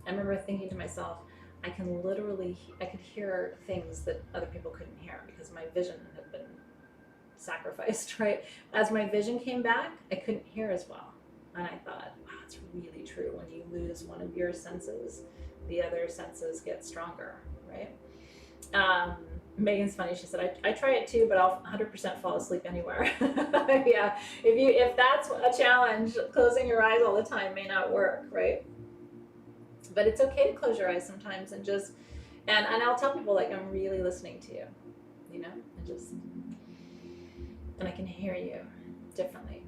I remember thinking to myself, I could hear things that other people couldn't hear because my vision had been sacrificed, right? As my vision came back, I couldn't hear as well. And I thought, wow, it's really true. When you lose one of your senses, the other senses get stronger, right? Megan's funny. She said, I try it too, but I'll 100% fall asleep anywhere. Yeah, if that's a challenge, closing your eyes all the time may not work, right? But it's okay to close your eyes sometimes and just, and I'll tell people like, I'm really listening to you, you know, and I can hear you differently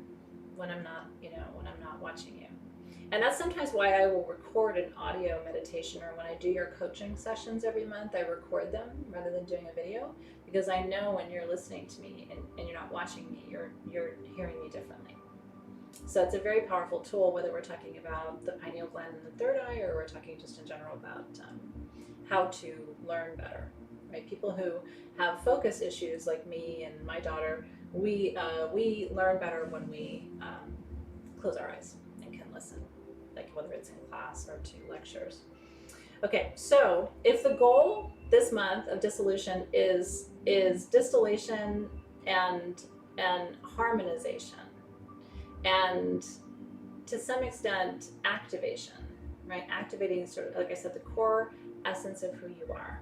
when I'm not, when I'm not watching you. And that's sometimes why I will record an audio meditation, or when I do your coaching sessions every month, I record them rather than doing a video, because I know when you're listening to me and you're not watching me, you're hearing me differently. So it's a very powerful tool, whether we're talking about the pineal gland in the third eye, or we're talking just in general about how to learn better, right? People who have focus issues like me and my daughter, we learn better when we close our eyes and can listen, like whether it's in class or to lectures. Okay, so if the goal this month of dissolution is distillation and harmonization, and to some extent activation, right? Activating sort of, like I said, the core essence of who you are.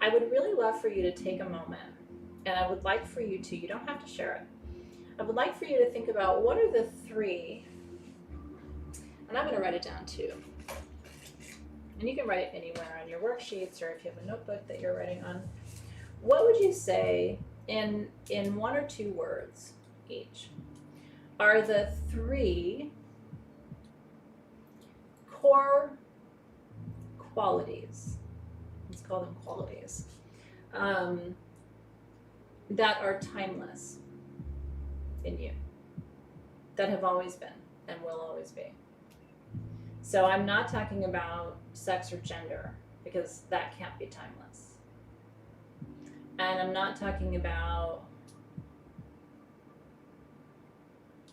I would really love for you to take a moment, and I would like for you to, you don't have to share it, I would like for you to think about what are the 3, and I'm going to write it down too. And you can write it anywhere on your worksheets, or if you have a notebook that you're writing on. What would you say in 1 or 2 words each are the 3 core qualities, let's call them qualities, that are timeless in you, that have always been and will always be? So I'm not talking about sex or gender, because that can't be timeless. And I'm not talking about,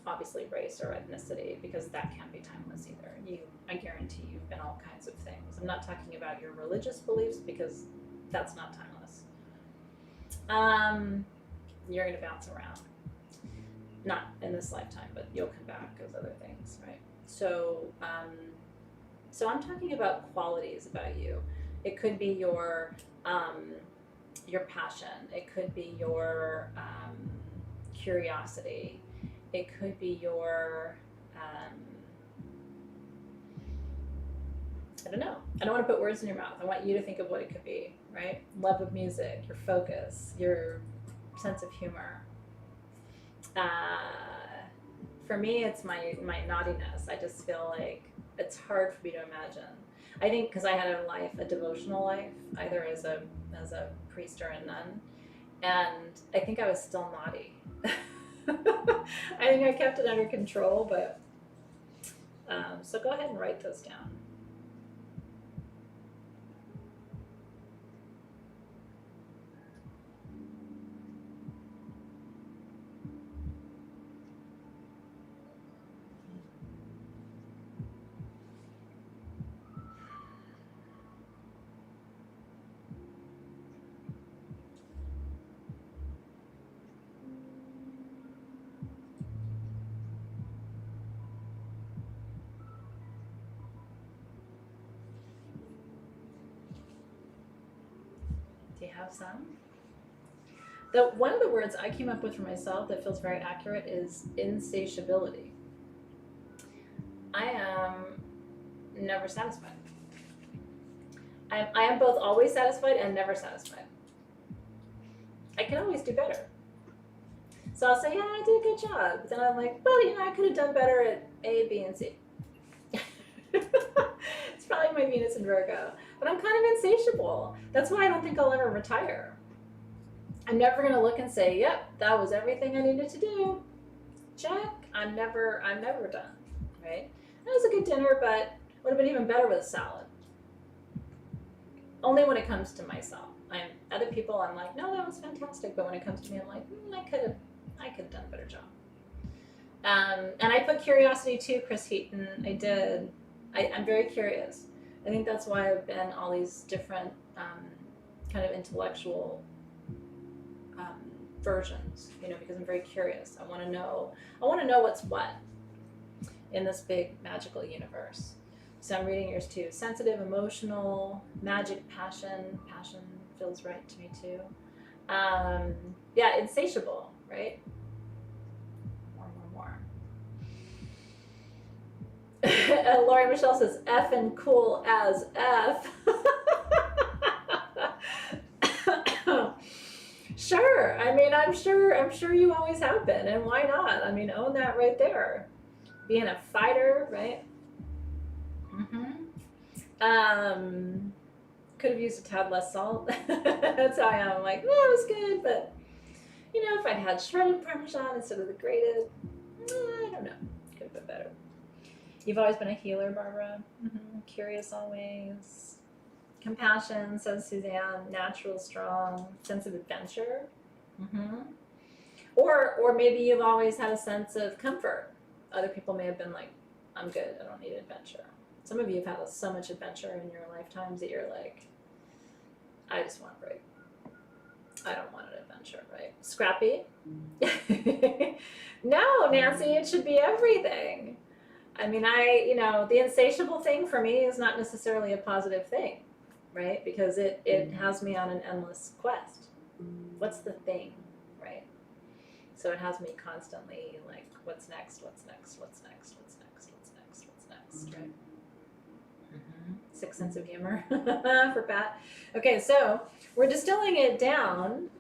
obviously, race or ethnicity, because that can't be timeless either. I guarantee you've been all kinds of things. I'm not talking about your religious beliefs, because that's not timeless. You're going to bounce around. Not in this lifetime, but you'll come back as other things, right? So I'm talking about qualities about you. It could be your passion. It could be your curiosity. It could be your I don't know. I don't want to put words in your mouth. I want you to think of what it could be, right? Love of music, your focus, your sense of humor. For me, it's my naughtiness. I just feel like it's hard for me to imagine. I think because I had a life, a devotional life, either as a priest or a nun, and I think I was still naughty. I think I kept it under control, but so go ahead and write those down. Do you have some? One of the words I came up with for myself that feels very accurate is insatiability. I am never satisfied. I am both always satisfied and never satisfied. I can always do better. So I'll say, yeah, I did a good job. But then I'm like, well, I could have done better at A, B, and C. It's probably my Venus in Virgo. But I'm kind of insatiable. That's why I don't think I'll ever retire. I'm never going to look and say, yep, that was everything I needed to do. Check. I'm never done, right? That was a good dinner, but would have been even better with a salad. Only when it comes to myself. Other people, I'm like, no, that was fantastic. But when it comes to me, I'm like, I could have done a better job. And I put curiosity too, Chris Heaton. I did. I'm very curious. I think that's why I've been all these different kind of intellectual versions, because I'm very curious. I want to know what's what in this big magical universe. So I'm reading yours too. Sensitive, emotional, magic, passion. Passion feels right to me too. Yeah, insatiable, right? More. Laurie Michelle says F and cool as F. Sure. I'm sure you always have been, and why not? Own that right there. Being a fighter, right? Could have used a tad less salt. That's how I am. I'm like, it was good, but if I'd had shredded Parmesan instead of the grated, I don't know. Could have been better. You've always been a healer, Barbara. Curious always. Compassion, says Suzanne. Natural, strong, sense of adventure. Or maybe you've always had a sense of comfort. Other people may have been like, I'm good, I don't need adventure. Some of you have had so much adventure in your lifetimes that you're like, I just want a break. I don't want an adventure, right? Scrappy? No, Nancy, it should be everything. The insatiable thing for me is not necessarily a positive thing, right? Because it has me on an endless quest. What's the thing, right? So it has me constantly like, what's next, right? Sixth sense of humor for Pat. Okay, so we're distilling it down,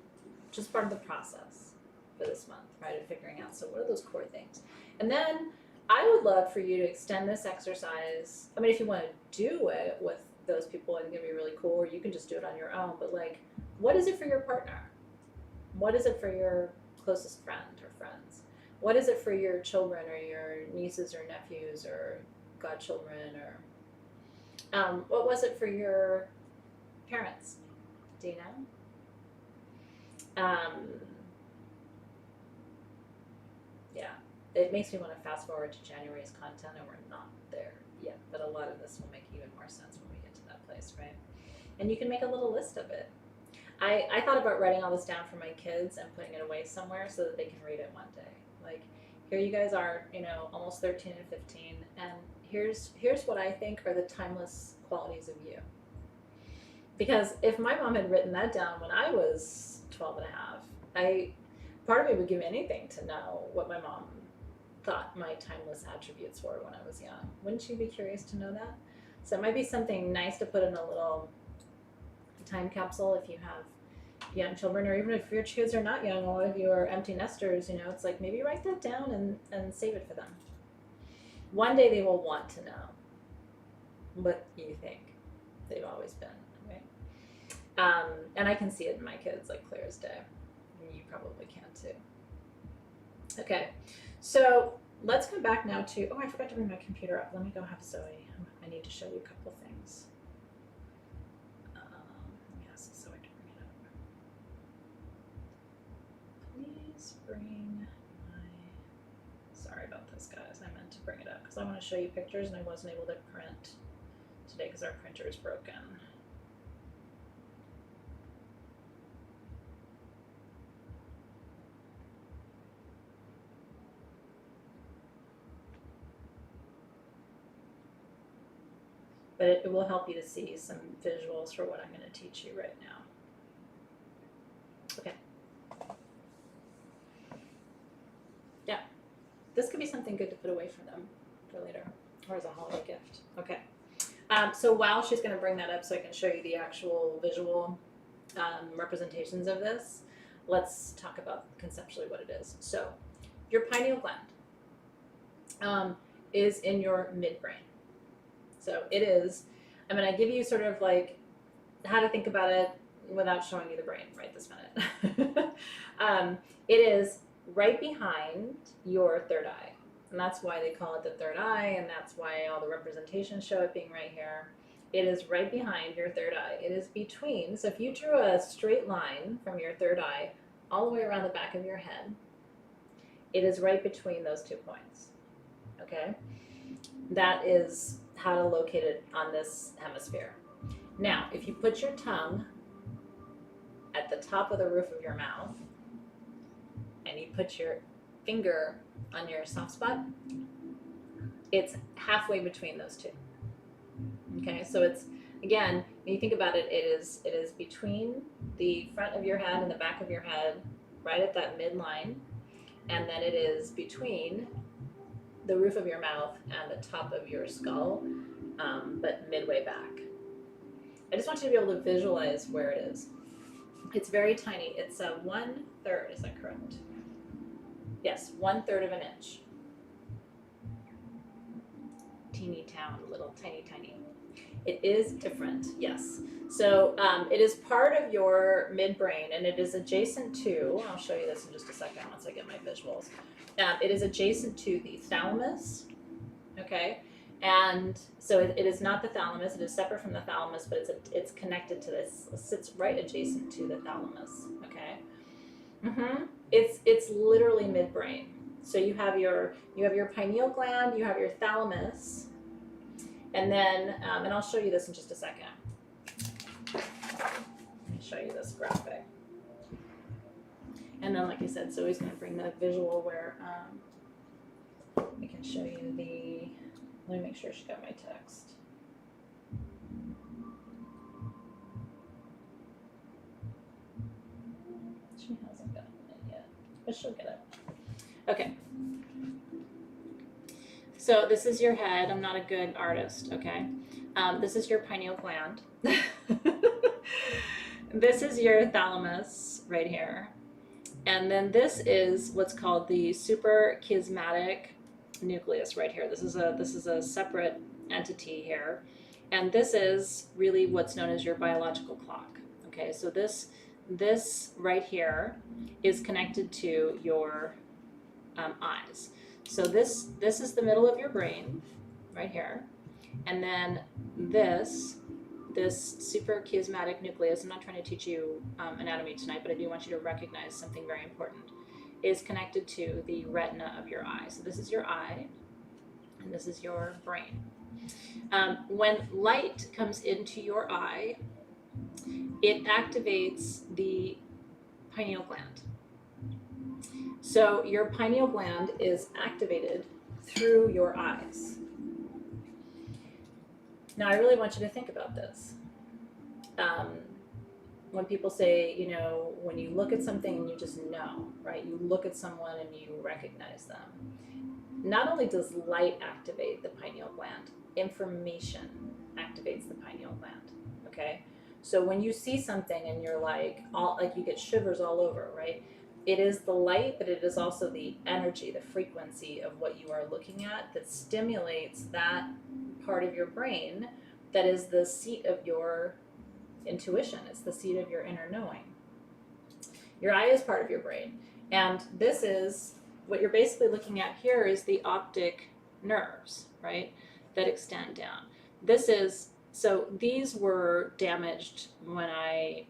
just part of the process for this month, right? Of figuring out, so what are those core things? And then I would love for you to extend this exercise. If you want to do it with those people, I think it'd be really cool, or you can just do it on your own. But like, what is it for your partner? What is it for your closest friend or friends? What is it for your children or your nieces or nephews or godchildren, or what was it for your parents? Do you know? Yeah, it makes me want to fast forward to January's content, and we're not there yet, but a lot of this will make even more sense when we get to that place, right? And you can make a little list of it. I thought about writing all this down for my kids and putting it away somewhere so that they can read it one day. Like, here you guys are, almost 13 and 15, and here's what I think are the timeless qualities of you. Because if my mom had written that down when I was 12 and a half, part of me would give anything to know what my mom thought my timeless attributes were when I was young. Wouldn't you be curious to know that? So it might be something nice to put in a little time capsule if you have young children, or even if your kids are not young, a lot of you are empty nesters, you know, it's like maybe write that down and save it for them. One day they will want to know what you think they've always been, right? And I can see it in my kids like clear as day. You probably can too. Okay, so let's come back now to, oh, I forgot to bring my computer up. Let me go have Zoe. I need to show you a couple of things. Let me ask Zoe to bring it up. Please bring my, sorry about this, guys. I meant to bring it up because I want to show you pictures and I wasn't able to print today because our printer is broken. But it will help you to see some visuals for what I'm going to teach you right now. Okay. Yeah, this could be something good to put away for them for later, or as a holiday gift. Okay. So while she's going to bring that up so I can show you the actual visual representations of this, let's talk about conceptually what it is. So your pineal gland is in your midbrain. So it is, I'm going to give you sort of like how to think about it without showing you the brain right this minute. It is right behind your third eye. And that's why they call it the third eye, and that's why all the representations show it being right here. It is right behind your third eye. It is between, so if you drew a straight line from your third eye all the way around the back of your head, it is right between those 2 points, okay? That is how to locate it on this hemisphere. Now, if you put your tongue at the top of the roof of your mouth and you put your finger on your soft spot, it's halfway between those two. Okay, so it's, again, when you think about it, it is between the front of your head and the back of your head, right at that midline, and then it is between the roof of your mouth and the top of your skull, but midway back. I just want you to be able to visualize where it is. It's very tiny. It's 1/3, is that correct? Yes, 1/3 of an inch. Teeny town, little tiny. It is different, yes. So it is part of your midbrain, and it is adjacent to, I'll show you this in just a second once I get my visuals. It is adjacent to the thalamus, okay? And so it is not the thalamus, it is separate from the thalamus, but it's connected to this, it sits right adjacent to the thalamus, okay? It's literally midbrain. So you have your pineal gland, you have your thalamus, and then, and I'll show you this in just a second. Let me show you this graphic. And then, like I said, Zoe's going to bring the visual where I can show you the, let me make sure she got my text. She hasn't gotten it yet, but she'll get it. Okay. So this is your head. I'm not a good artist, okay? This is your pineal gland. This is your thalamus right here. And then this is what's called the suprachiasmatic nucleus right here. This is a separate entity here. And this is really what's known as your biological clock. Okay, so this right here is connected to your eyes. So this is the middle of your brain right here. And then this suprachiasmatic nucleus, I'm not trying to teach you anatomy tonight, but I do want you to recognize something very important, is connected to the retina of your eye. So this is your eye, and this is your brain. When light comes into your eye, it activates the pineal gland. So your pineal gland is activated through your eyes. Now, I really want you to think about this. When people say, you know, when you look at something and you just know, right? You look at someone and you recognize them. Not only does light activate the pineal gland, information activates the pineal gland. Okay, so when you see something and you're like you get shivers all over, right? It is the light, but it is also the energy, the frequency of what you are looking at that stimulates that part of your brain that is the seat of your intuition. It's the seat of your inner knowing. Your eye is part of your brain. And this is what you're basically looking at here is the optic nerves, right, that extend down. So these were damaged when I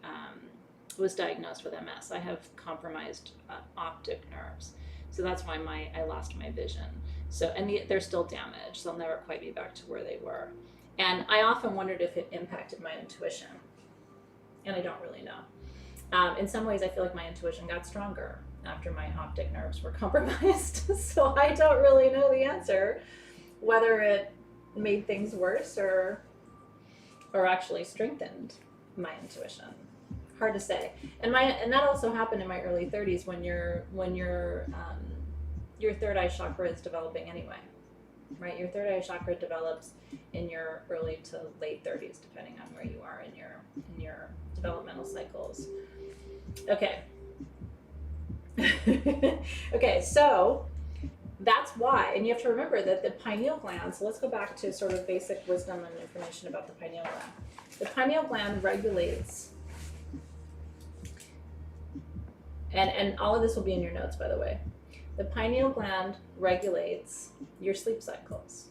was diagnosed with MS. I have compromised optic nerves. So that's why I lost my vision. So, and they're still damaged. They'll never quite be back to where they were. And I often wondered if it impacted my intuition. And I don't really know. In some ways, I feel like my intuition got stronger after my optic nerves were compromised. So I don't really know the answer, whether it made things worse or actually strengthened my intuition. Hard to say. And that also happened in my early 30s when your third eye chakra is developing anyway, right? Your third eye chakra develops in your early to late 30s, depending on where you are in your developmental cycles. Okay. Okay, so that's why, and you have to remember that the pineal gland, so let's go back to sort of basic wisdom and information about the pineal gland. The pineal gland regulates, and all of this will be in your notes, by the way. The pineal gland regulates your sleep cycles.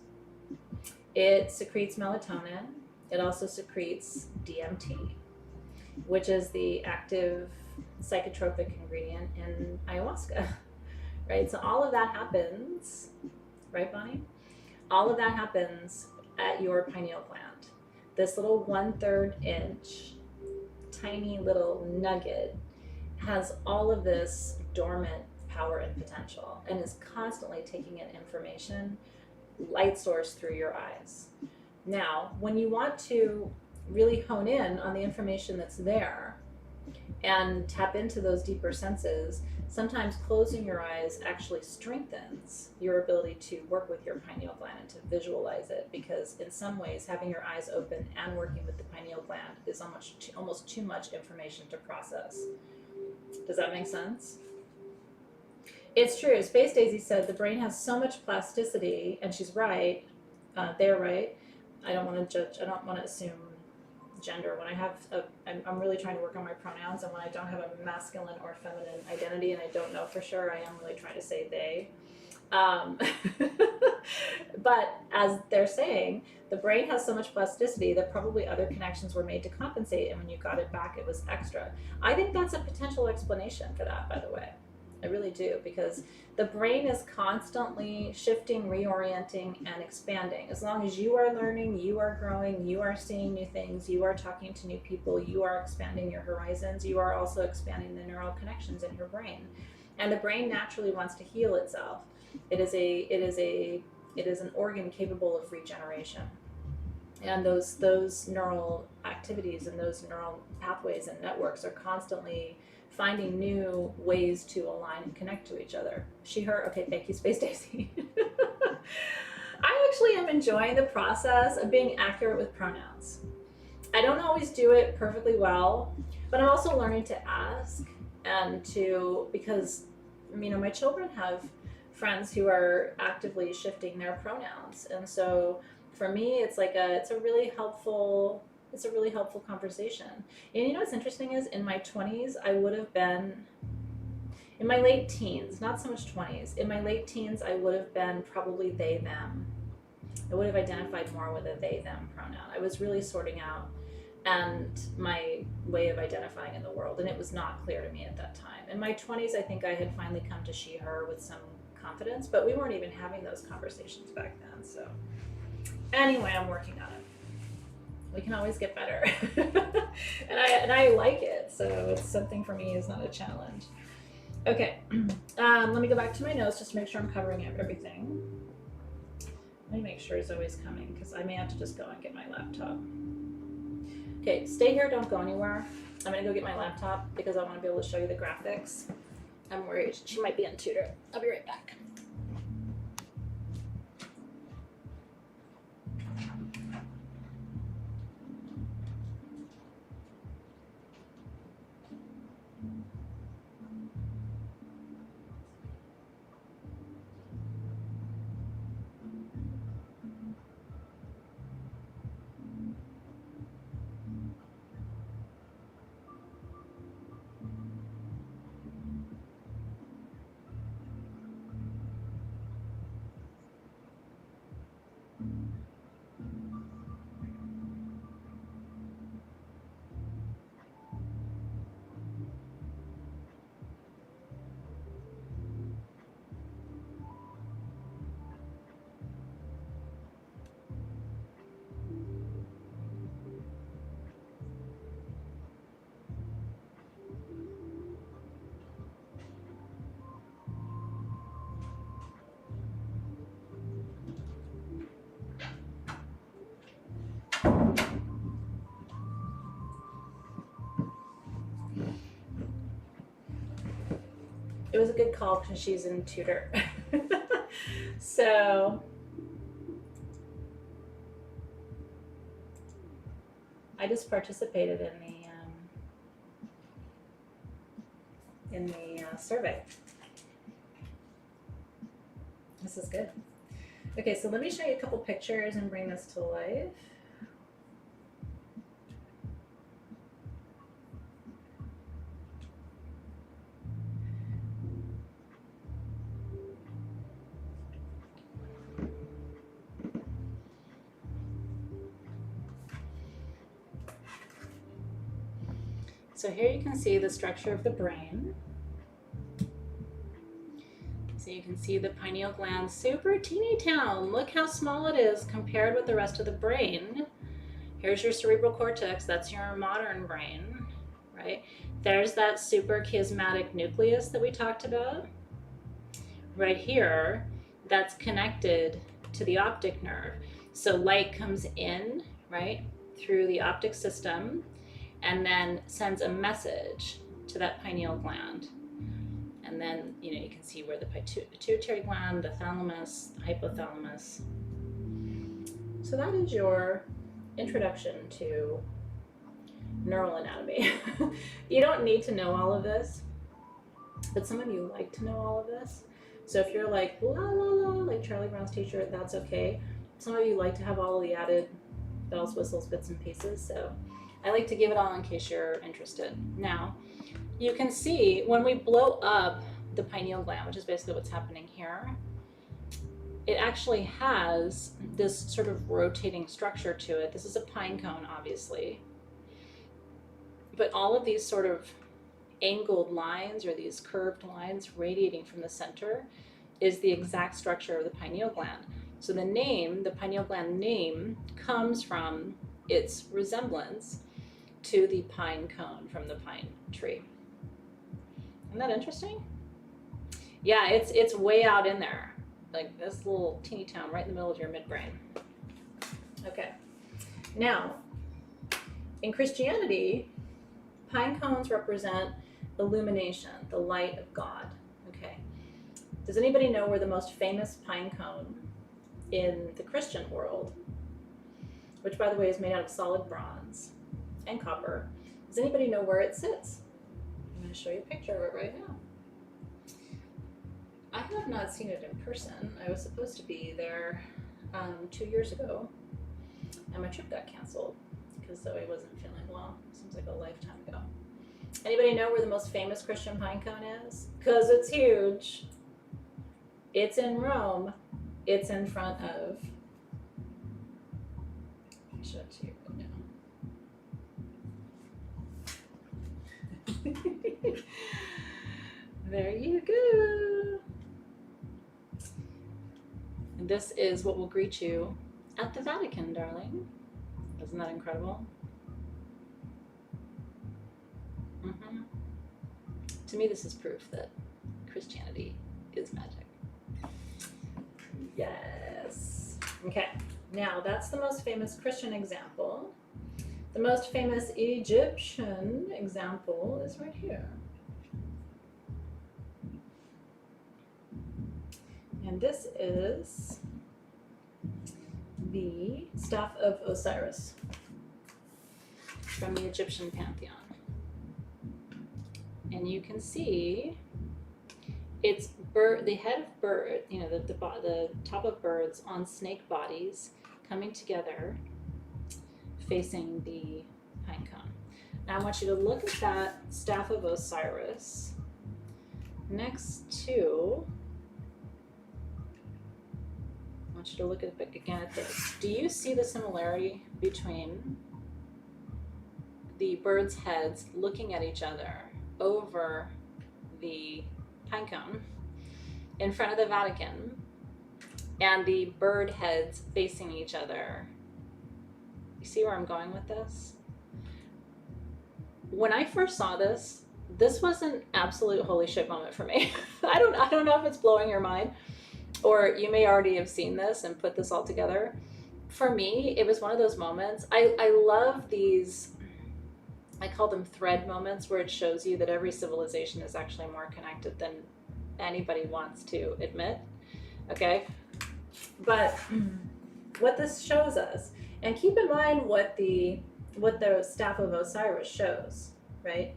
It secretes melatonin. It also secretes DMT, which is the active psychotropic ingredient in ayahuasca, right? So all of that happens, right, Bonnie? All of that happens at your pineal gland. This little 1/3 inch, tiny little nugget has all of this dormant power and potential and is constantly taking in information, light source through your eyes. Now, when you want to really hone in on the information that's there and tap into those deeper senses, sometimes closing your eyes actually strengthens your ability to work with your pineal gland and to visualize it, because in some ways having your eyes open and working with the pineal gland is almost too much information to process. Does that make sense? It's true. Space Daisy said the brain has so much plasticity, and she's right. They're right. I don't want to judge. I don't want to assume gender. When I have I'm really trying to work on my pronouns, and when I don't have a masculine or feminine identity, and I don't know for sure, I am really trying to say they. But as they're saying, the brain has so much plasticity that probably other connections were made to compensate, and when you got it back, it was extra. I think that's a potential explanation for that, by the way. I really do, because the brain is constantly shifting, reorienting, and expanding. As long as you are learning, you are growing, you are seeing new things, you are talking to new people, you are expanding your horizons, you are also expanding the neural connections in your brain. And the brain naturally wants to heal itself. It is an organ capable of regeneration. And those neural activities and those neural pathways and networks are constantly finding new ways to align and connect to each other. She, her, okay, thank you, Space Daisy. I actually am enjoying the process of being accurate with pronouns. I don't always do it perfectly well, but I'm also learning to ask because, my children have friends who are actively shifting their pronouns. And so for me, it's a really helpful conversation. And you know what's interesting is in my 20s, in my late teens, not so much 20s, in my late teens, I would have been probably they, them. I would have identified more with a they, them pronoun. I was really sorting out and my way of identifying in the world, and it was not clear to me at that time. In my 20s, I think I had finally come to she, her with some confidence, but we weren't even having those conversations back then. So anyway, I'm working on it. We can always get better. and I like it, so it's something for me is not a challenge. Okay, let me go back to my notes just to make sure I'm covering everything. Let me make sure Zoe's coming, because I may have to just go and get my laptop. Okay, stay here, don't go anywhere. I'm gonna go get my laptop because I want to be able to show you the graphics. I'm worried she might be on tutor. I'll be right back. it was a good call because she's in tutor. So I just participated in the survey. This is good. Okay, so let me show you a couple pictures and bring this to life. So here you can see the structure of the brain. So you can see the pineal gland, super teeny town. Look how small it is compared with the rest of the brain. Here's your cerebral cortex, that's your modern brain, right? There's that super chiasmatic nucleus that we talked about. Right here, that's connected to the optic nerve. So light comes in, right, through the optic system, and then sends a message to that pineal gland. And then, you can see where the pituitary gland, the thalamus, the hypothalamus. So that is your introduction to neural anatomy. You don't need to know all of this, but some of you like to know all of this. So if you're like, la la la, like Charlie Brown's teacher, that's okay. Some of you like to have all of the added bells, whistles, bits and pieces. So I like to give it all in case you're interested. Now, you can see when we blow up the pineal gland, which is basically what's happening here, it actually has this sort of rotating structure to it. This is a pine cone, obviously. But all of these sort of angled lines or these curved lines radiating from the center is the exact structure of the pineal gland. So the name, the pineal gland name, comes from its resemblance to the pine cone from the pine tree. Isn't that interesting? Yeah, it's way out in there. Like this little teeny town right in the middle of your midbrain. Okay. Now, in Christianity, pine cones represent illumination, the light of God. Okay. Does anybody know where the most famous pine cone in the Christian world, which by the way is made out of solid bronze and copper, does anybody know where it sits? I'm going to show you a picture of it right now. I have not seen it in person. I was supposed to be there 2 years ago, and my trip got canceled because Zoe wasn't feeling well. Seems like a lifetime ago. Anybody know where the most famous Christian pine cone is? Because it's huge. It's in Rome. It's in front of... Let me show it to you right now. There you go. And this is what will greet you at the Vatican, darling. Isn't that incredible? Mm-hmm. To me, this is proof that Christianity is magic. Yes. Okay. Now, that's the most famous Christian example. The most famous Egyptian example is right here. And this is the staff of Osiris from the Egyptian pantheon. And you can see it's the head of bird, the top of birds on snake bodies coming together facing the pine cone. Now I want you to look at that staff of Osiris next to, I want you to look at it again at this. Do you see the similarity between the birds' heads looking at each other over the pine cone in front of the Vatican and the bird heads facing each other? You see where I'm going with this? When I first saw this, this was an absolute holy shit moment for me. I don't know if it's blowing your mind, or you may already have seen this and put this all together. For me, it was one of those moments. I love these, I call them thread moments, where it shows you that every civilization is actually more connected than anybody wants to admit. Okay, but what this shows us, and keep in mind what the staff of Osiris shows, right?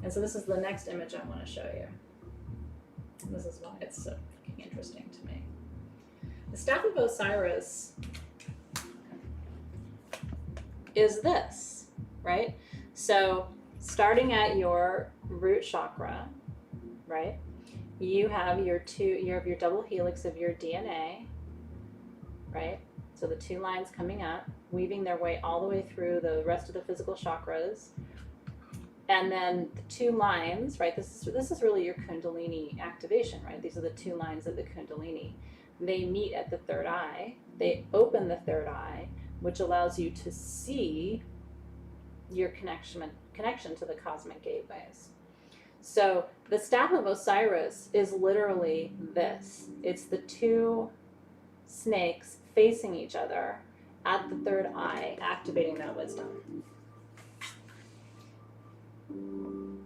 And so this is the next image I want to show you. This is why it's so fucking interesting to me. The staff of Osiris is this, right? So starting at your root chakra, right? You have your double helix of your DNA, right? So the two lines coming up, weaving their way all the way through the rest of the physical chakras. And then the two lines, right? This is really your Kundalini activation, right? These are the two lines of the Kundalini. They meet at the third eye. They open the third eye, which allows you to see your connection to the cosmic gateways. So the staff of Osiris is literally this. It's the two snakes facing each other at the third eye, activating that wisdom.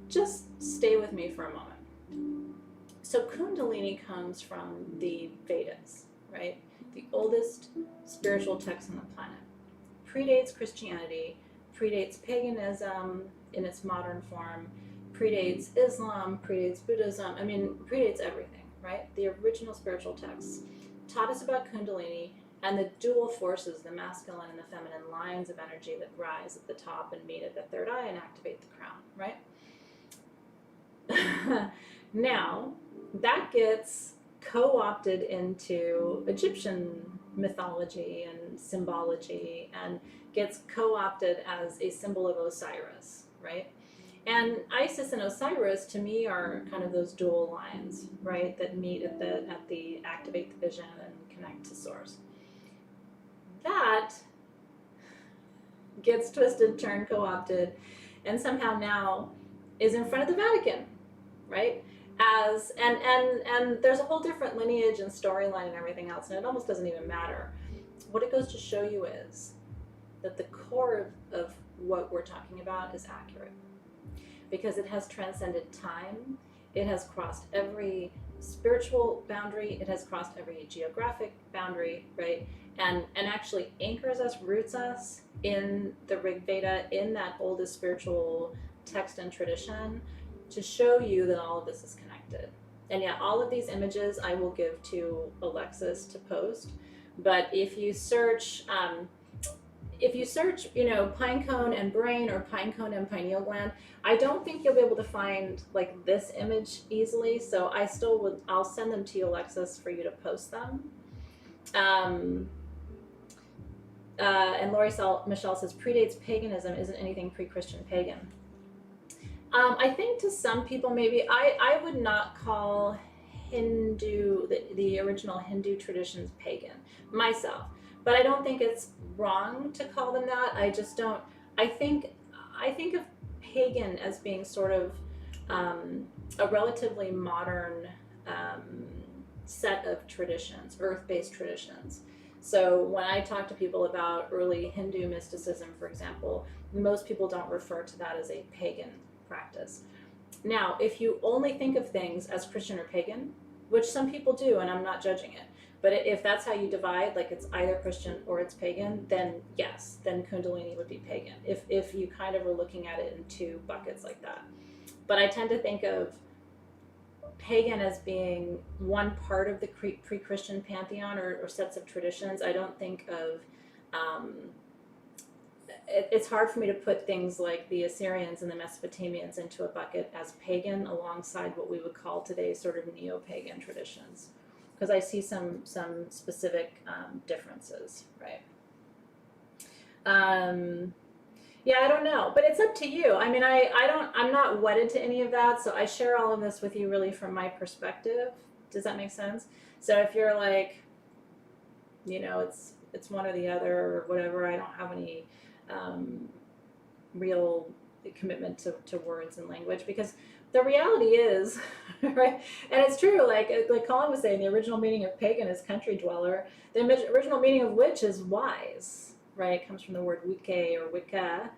Just stay with me for a moment. So Kundalini comes from the Vedas, right? The oldest spiritual text on the planet. Predates Christianity, predates paganism in its modern form, predates Islam, predates Buddhism, predates everything, right? The original spiritual texts taught us about Kundalini and the dual forces, the masculine and the feminine lines of energy that rise at the top and meet at the third eye and activate the crown, right? Now, that gets co-opted into Egyptian mythology and symbology and gets co-opted as a symbol of Osiris, right? And Isis and Osiris, to me, are kind of those dual lines, right, that meet at the activate the vision and connect to source. That gets twisted, turned, co-opted, and somehow now is in front of the Vatican, right? And there's a whole different lineage and storyline and everything else, and it almost doesn't even matter. What it goes to show you is that the core of what we're talking about is accurate, because it has transcended time, it has crossed every spiritual boundary, it has crossed every geographic boundary, right? And actually anchors us, roots us in the Rig Veda, in that oldest spiritual text and tradition, to show you that all of this is connected. And yeah, all of these images I will give to Alexis to post, but if you search, pinecone and brain or pinecone and pineal gland, I don't think you'll be able to find like this image easily. So I'll send them to you, Alexis, for you to post them. And Michelle says, predates paganism, isn't anything pre-Christian pagan. I think to some people, maybe, I would not call Hindu, the original Hindu traditions pagan myself. But I don't think it's wrong to call them that. I just don't. I think of pagan as being sort of a relatively modern set of traditions, earth-based traditions. So when I talk to people about early Hindu mysticism, for example, most people don't refer to that as a pagan practice. Now, if you only think of things as Christian or pagan, which some people do, and I'm not judging it, but if that's how you divide, like it's either Christian or it's pagan, then yes, then Kundalini would be pagan, if you kind of are looking at it in two buckets like that. But I tend to think of pagan as being one part of the pre-Christian pantheon or sets of traditions. I don't think of, it's hard for me to put things like the Assyrians and the Mesopotamians into a bucket as pagan alongside what we would call today sort of neo-pagan traditions, because I see some specific differences, right? Yeah, I don't know, but it's up to you. I mean, I'm not wedded to any of that, so I share all of this with you really from my perspective. Does that make sense? So if you're like, it's one or the other or whatever, I don't have any real commitment to words and language, because the reality is, right, and it's true, like Colin was saying, the original meaning of pagan is country dweller. The original meaning of witch is wise, right? It comes from the word wicce or wicca,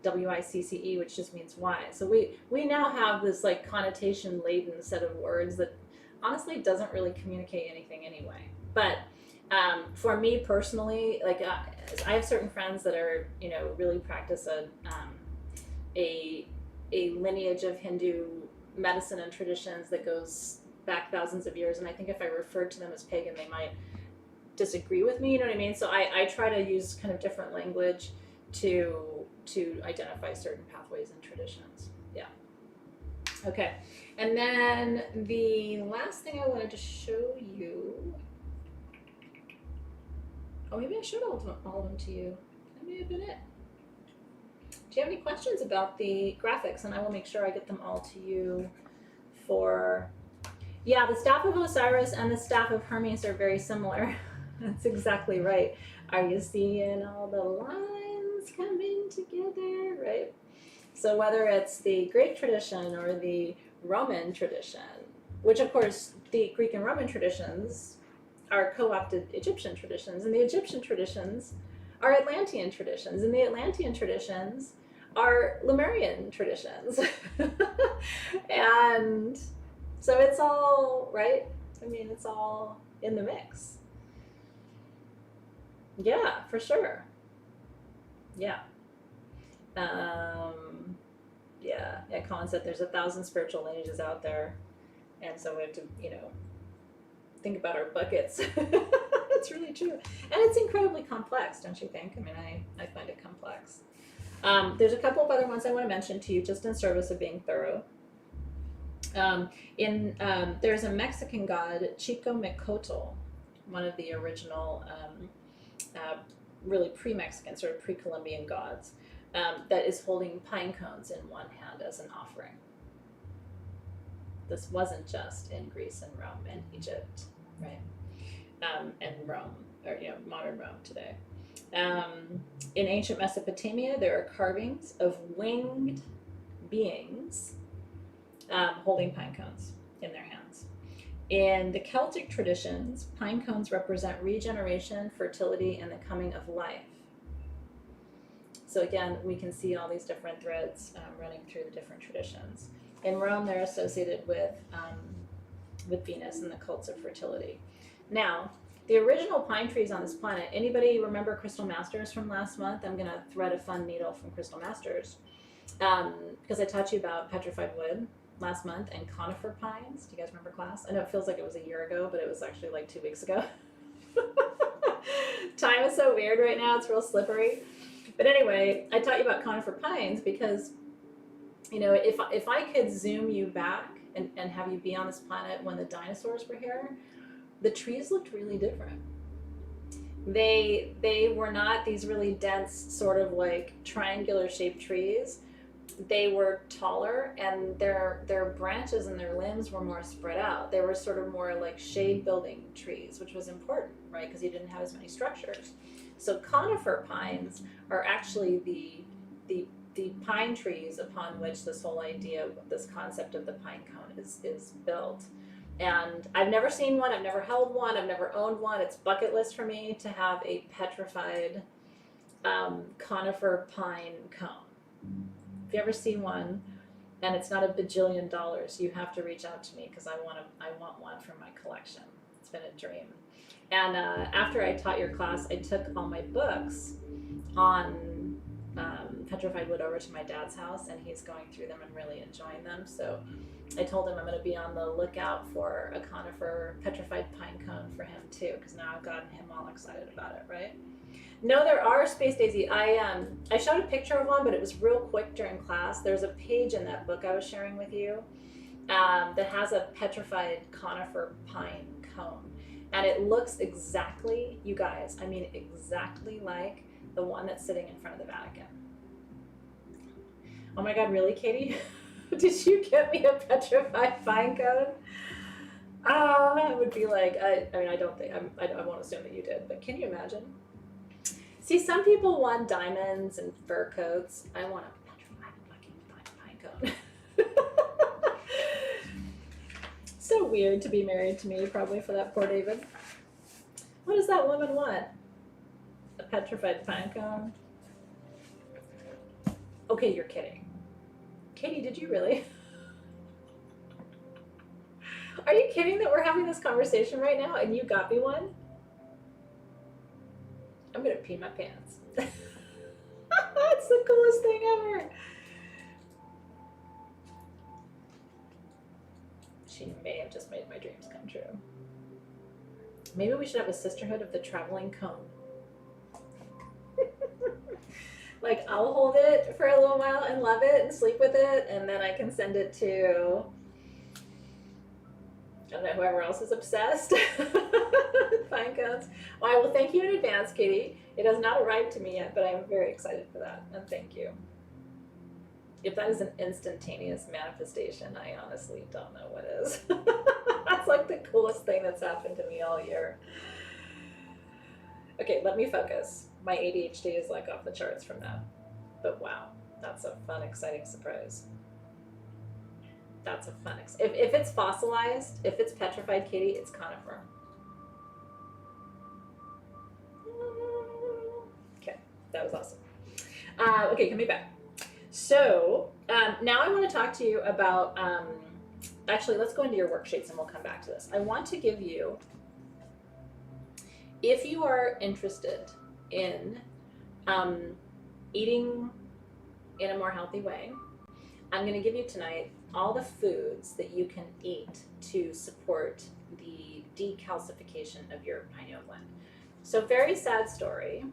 W-I-C-C-E, which just means wise. So we now have this like connotation laden set of words that honestly doesn't really communicate anything anyway. But for me personally, like I have certain friends that are, you know, really practice a a lineage of Hindu medicine and traditions that goes back thousands of years. And I think if I referred to them as pagan, they might disagree with me. You know what I mean? So I try to use kind of different language to identify certain pathways and traditions. Yeah. Okay. And then the last thing I wanted to show you. Oh, maybe I showed all of them to you. That may have been it. Do you have any questions about the graphics? And I will make sure I get them all to you for... Yeah, the staff of Osiris and the staff of Hermes are very similar. That's exactly right. Are you seeing all the lines coming together, right? So whether it's the Greek tradition or the Roman tradition, which of course the Greek and Roman traditions are co-opted Egyptian traditions, and the Egyptian traditions are Atlantean traditions, and the Atlantean traditions are Lemurian traditions. And so it's all, right? I mean, it's all in the mix. Yeah, for sure. Yeah. Yeah, Colin said there's 1,000 spiritual lineages out there. And so we have to, you know, think about our buckets. That's really true. And it's incredibly complex, don't you think? I mean, I find it complex. There's a couple of other ones I want to mention to you just in service of being thorough. There's a Mexican god, Chico one of the original really pre-Mexican, sort of pre-Columbian gods, that is holding pine cones in one hand as an offering. This wasn't just in Greece and Rome and Egypt, right? And Rome, or you know, modern Rome today. In ancient Mesopotamia, there are carvings of winged beings holding pine cones in their hands. In the Celtic traditions, pine cones represent regeneration, fertility, and the coming of life. So again, we can see all these different threads running through the different traditions. In Rome, they're associated with Venus and the cults of fertility. Now, the original pine trees on this planet, anybody remember Crystal Masters from last month? I'm going to thread a fun needle from Crystal Masters because I taught you about petrified wood last month and conifer pines. Do you guys remember class? I know it feels like it was a year ago, but it was actually like 2 weeks ago. Time is so weird right now. It's real slippery. But anyway, I taught you about conifer pines because, you know, if I could zoom you back and have you be on this planet when the dinosaurs were here, the trees looked really different. They were not these really dense, sort of like triangular shaped trees. They were taller, and their branches and their limbs were more spread out. They were sort of more like shade building trees, which was important, right? Because you didn't have as many structures. So conifer pines are actually the pine trees upon which this whole idea, this concept of the pine cone is built. And I've never seen one, I've never held one, I've never owned one. It's bucket list for me to have a petrified conifer pine cone. If you ever see one and it's not $1 bajillion, you have to reach out to me because I want one for my collection. It's been a dream. And after I taught your class, I took all my books on petrified wood over to my dad's house, and he's going through them and really enjoying them. So I told him I'm going to be on the lookout for a conifer petrified pine cone for him too, because now I've gotten him all excited about it, right? No, there are, Space Daisy. I showed a picture of one, but it was real quick during class. There's a page in that book I was sharing with you that has a petrified conifer pine cone. And it looks exactly, you guys, I mean exactly like the one that's sitting in front of the Vatican. Oh my God, really, Katie? Did you get me a petrified pine cone? It would be like, I mean, I don't think, I won't assume that you did, but can you imagine? See, some people want diamonds and fur coats. I want a petrified fucking pine cone. So weird to be married to me, probably, for that poor David. What does that woman want? A petrified pine cone? Okay, you're kidding. Katie, did you really? Are you kidding that we're having this conversation right now and you got me one? I'm gonna pee my pants. That's the coolest thing ever. She may have just made my dreams come true. Maybe we should have a sisterhood of the traveling cone. Like, I'll hold it for a little while and love it and sleep with it, and then I can send it to, I don't know, whoever else is obsessed. Fine cones. Well, I will thank you in advance, Katie. It has not arrived to me yet, but I'm very excited for that, and thank you. If that is an instantaneous manifestation, I honestly don't know what is. That's like the coolest thing that's happened to me all year. Okay, let me focus. My ADHD is like off the charts from that. But wow, that's a fun, exciting surprise. That's a fun, if it's fossilized, if it's petrified, Katie, it's conifer. Okay, that was awesome. Okay, coming back. So now I want to talk to you about, actually, let's go into your worksheets and we'll come back to this. I want to give you, if you are interested in eating in a more healthy way, I'm going to give you tonight all the foods that you can eat to support the decalcification of your pineal gland. So very sad story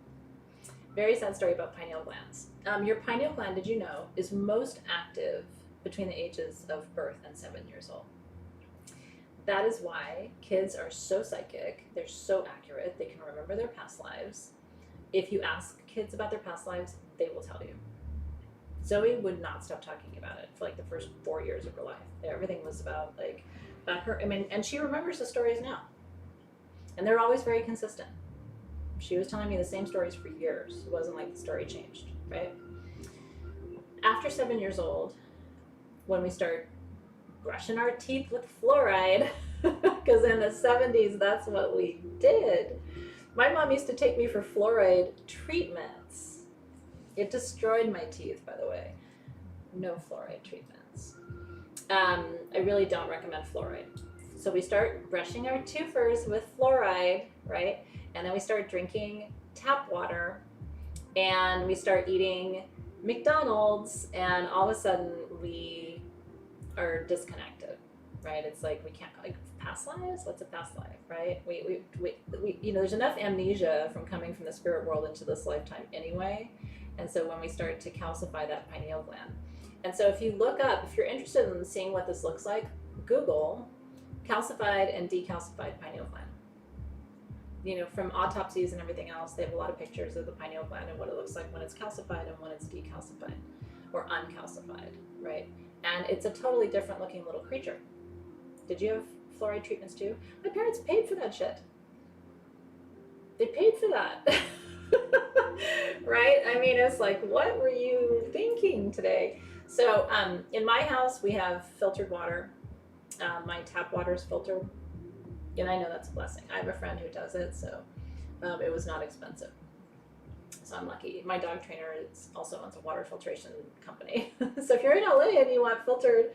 about pineal glands. Your pineal gland, did you know, is most active between the ages of birth and 7 years old. That is why kids are so psychic, they're so accurate, they can remember their past lives. If you ask kids about their past lives, they will tell you. Zoe would not stop talking about it for like the first 4 years of her life. Everything was about her, and she remembers the stories now. And they're always very consistent. She was telling me the same stories for years. It wasn't like the story changed, right? After 7 years old, when we start brushing our teeth with fluoride, because in the 70s, that's what we did. My mom used to take me for fluoride treatments. It destroyed my teeth, by the way. No fluoride treatments. I really don't recommend fluoride. So we start brushing our twofers with fluoride, right? And then we start drinking tap water, and we start eating McDonald's, and all of a sudden we are disconnected, right? It's like we can't, like, past lives? What's a past life, right? We there's enough amnesia from coming from the spirit world into this lifetime anyway. And so when we start to calcify that pineal gland. And so if you look up, if you're interested in seeing what this looks like, Google calcified and decalcified pineal gland. From autopsies and everything else, they have a lot of pictures of the pineal gland and what it looks like when it's calcified and when it's decalcified or uncalcified, right? And it's a totally different looking little creature. Did you have fluoride treatments too? My parents paid for that shit. They paid for that. Right? I mean, it's like, what were you thinking today? So in my house, we have filtered water. My tap water is filtered. And I know that's a blessing. I have a friend who does it, so it was not expensive. So I'm lucky. My dog trainer also owns a water filtration company. So if you're in LA and you want filtered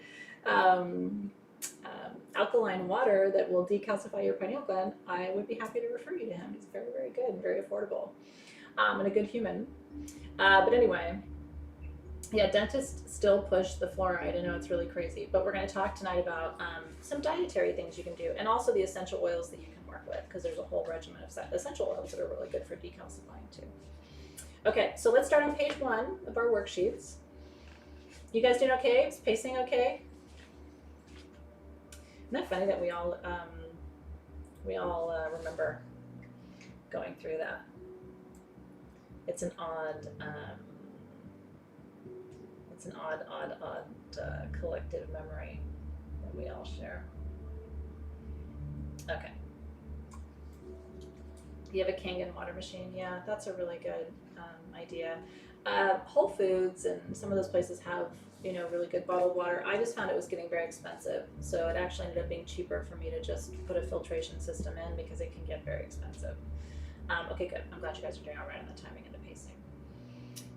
alkaline water that will decalcify your pineal gland, I would be happy to refer you to him. He's very, very good and very affordable, and a good human. But anyway, yeah, dentists still push the fluoride. I know it's really crazy, but we're going to talk tonight about some dietary things you can do, and also the essential oils that you can work with, because there's a whole regimen of essential oils that are really good for decalcifying too. Okay, so let's start on page 1 of our worksheets. You guys doing okay? Is pacing okay? Isn't that funny that we all remember going through that? It's an odd collective memory that we all share. Okay. You have a Kangen water machine? Yeah, that's a really good idea. Whole Foods and some of those places have, really good bottled water. I just found it was getting very expensive. So it actually ended up being cheaper for me to just put a filtration system in, because it can get very expensive. Okay, good. I'm glad you guys are doing all right on the timing and the pacing.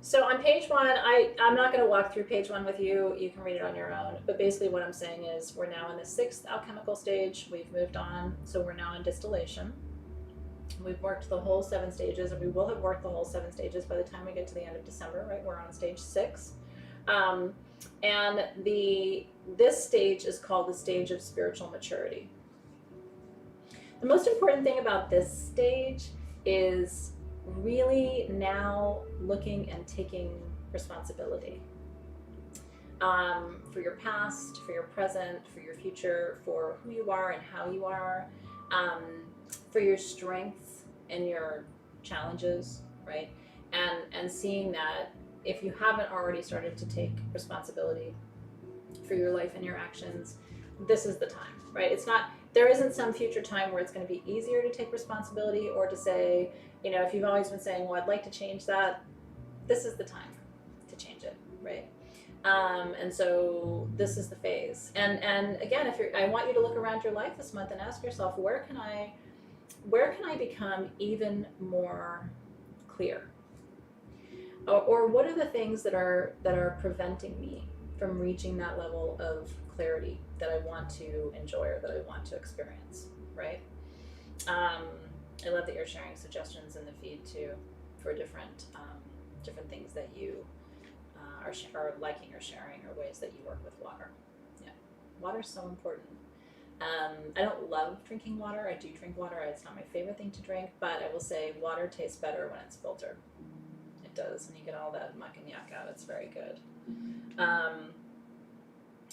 So on page one, I'm not going to walk through page one with you. You can read it on your own. But basically what I'm saying is we're now in the 6th alchemical stage. We've moved on. So we're now in distillation. We've worked the whole 7 stages, and we will have worked the whole 7 stages by the time we get to the end of December, right? We're on stage 6. And this stage is called the stage of spiritual maturity. The most important thing about this stage is really now looking and taking responsibility for your past, for your present, for your future, for who you are and how you are, for your strengths and your challenges, right? And seeing that if you haven't already started to take responsibility for your life and your actions, this is the time, right? It's not, there isn't some future time where it's going to be easier to take responsibility or to say, you know, if you've always been saying, well, I'd like to change that, this is the time to change it, right? And so this is the phase. And again, I want you to look around your life this month and ask yourself, where can I become even more clear? Or what are the things that are preventing me from reaching that level of clarity that I want to enjoy or that I want to experience, right? I love that you're sharing suggestions in the feed too for different things that you are liking or sharing, or ways that you work with water. Yeah, water's so important. I don't love drinking water. I do drink water. It's not my favorite thing to drink, but I will say water tastes better when it's filtered. It does, and you get all that muck and yuck out. It's very good.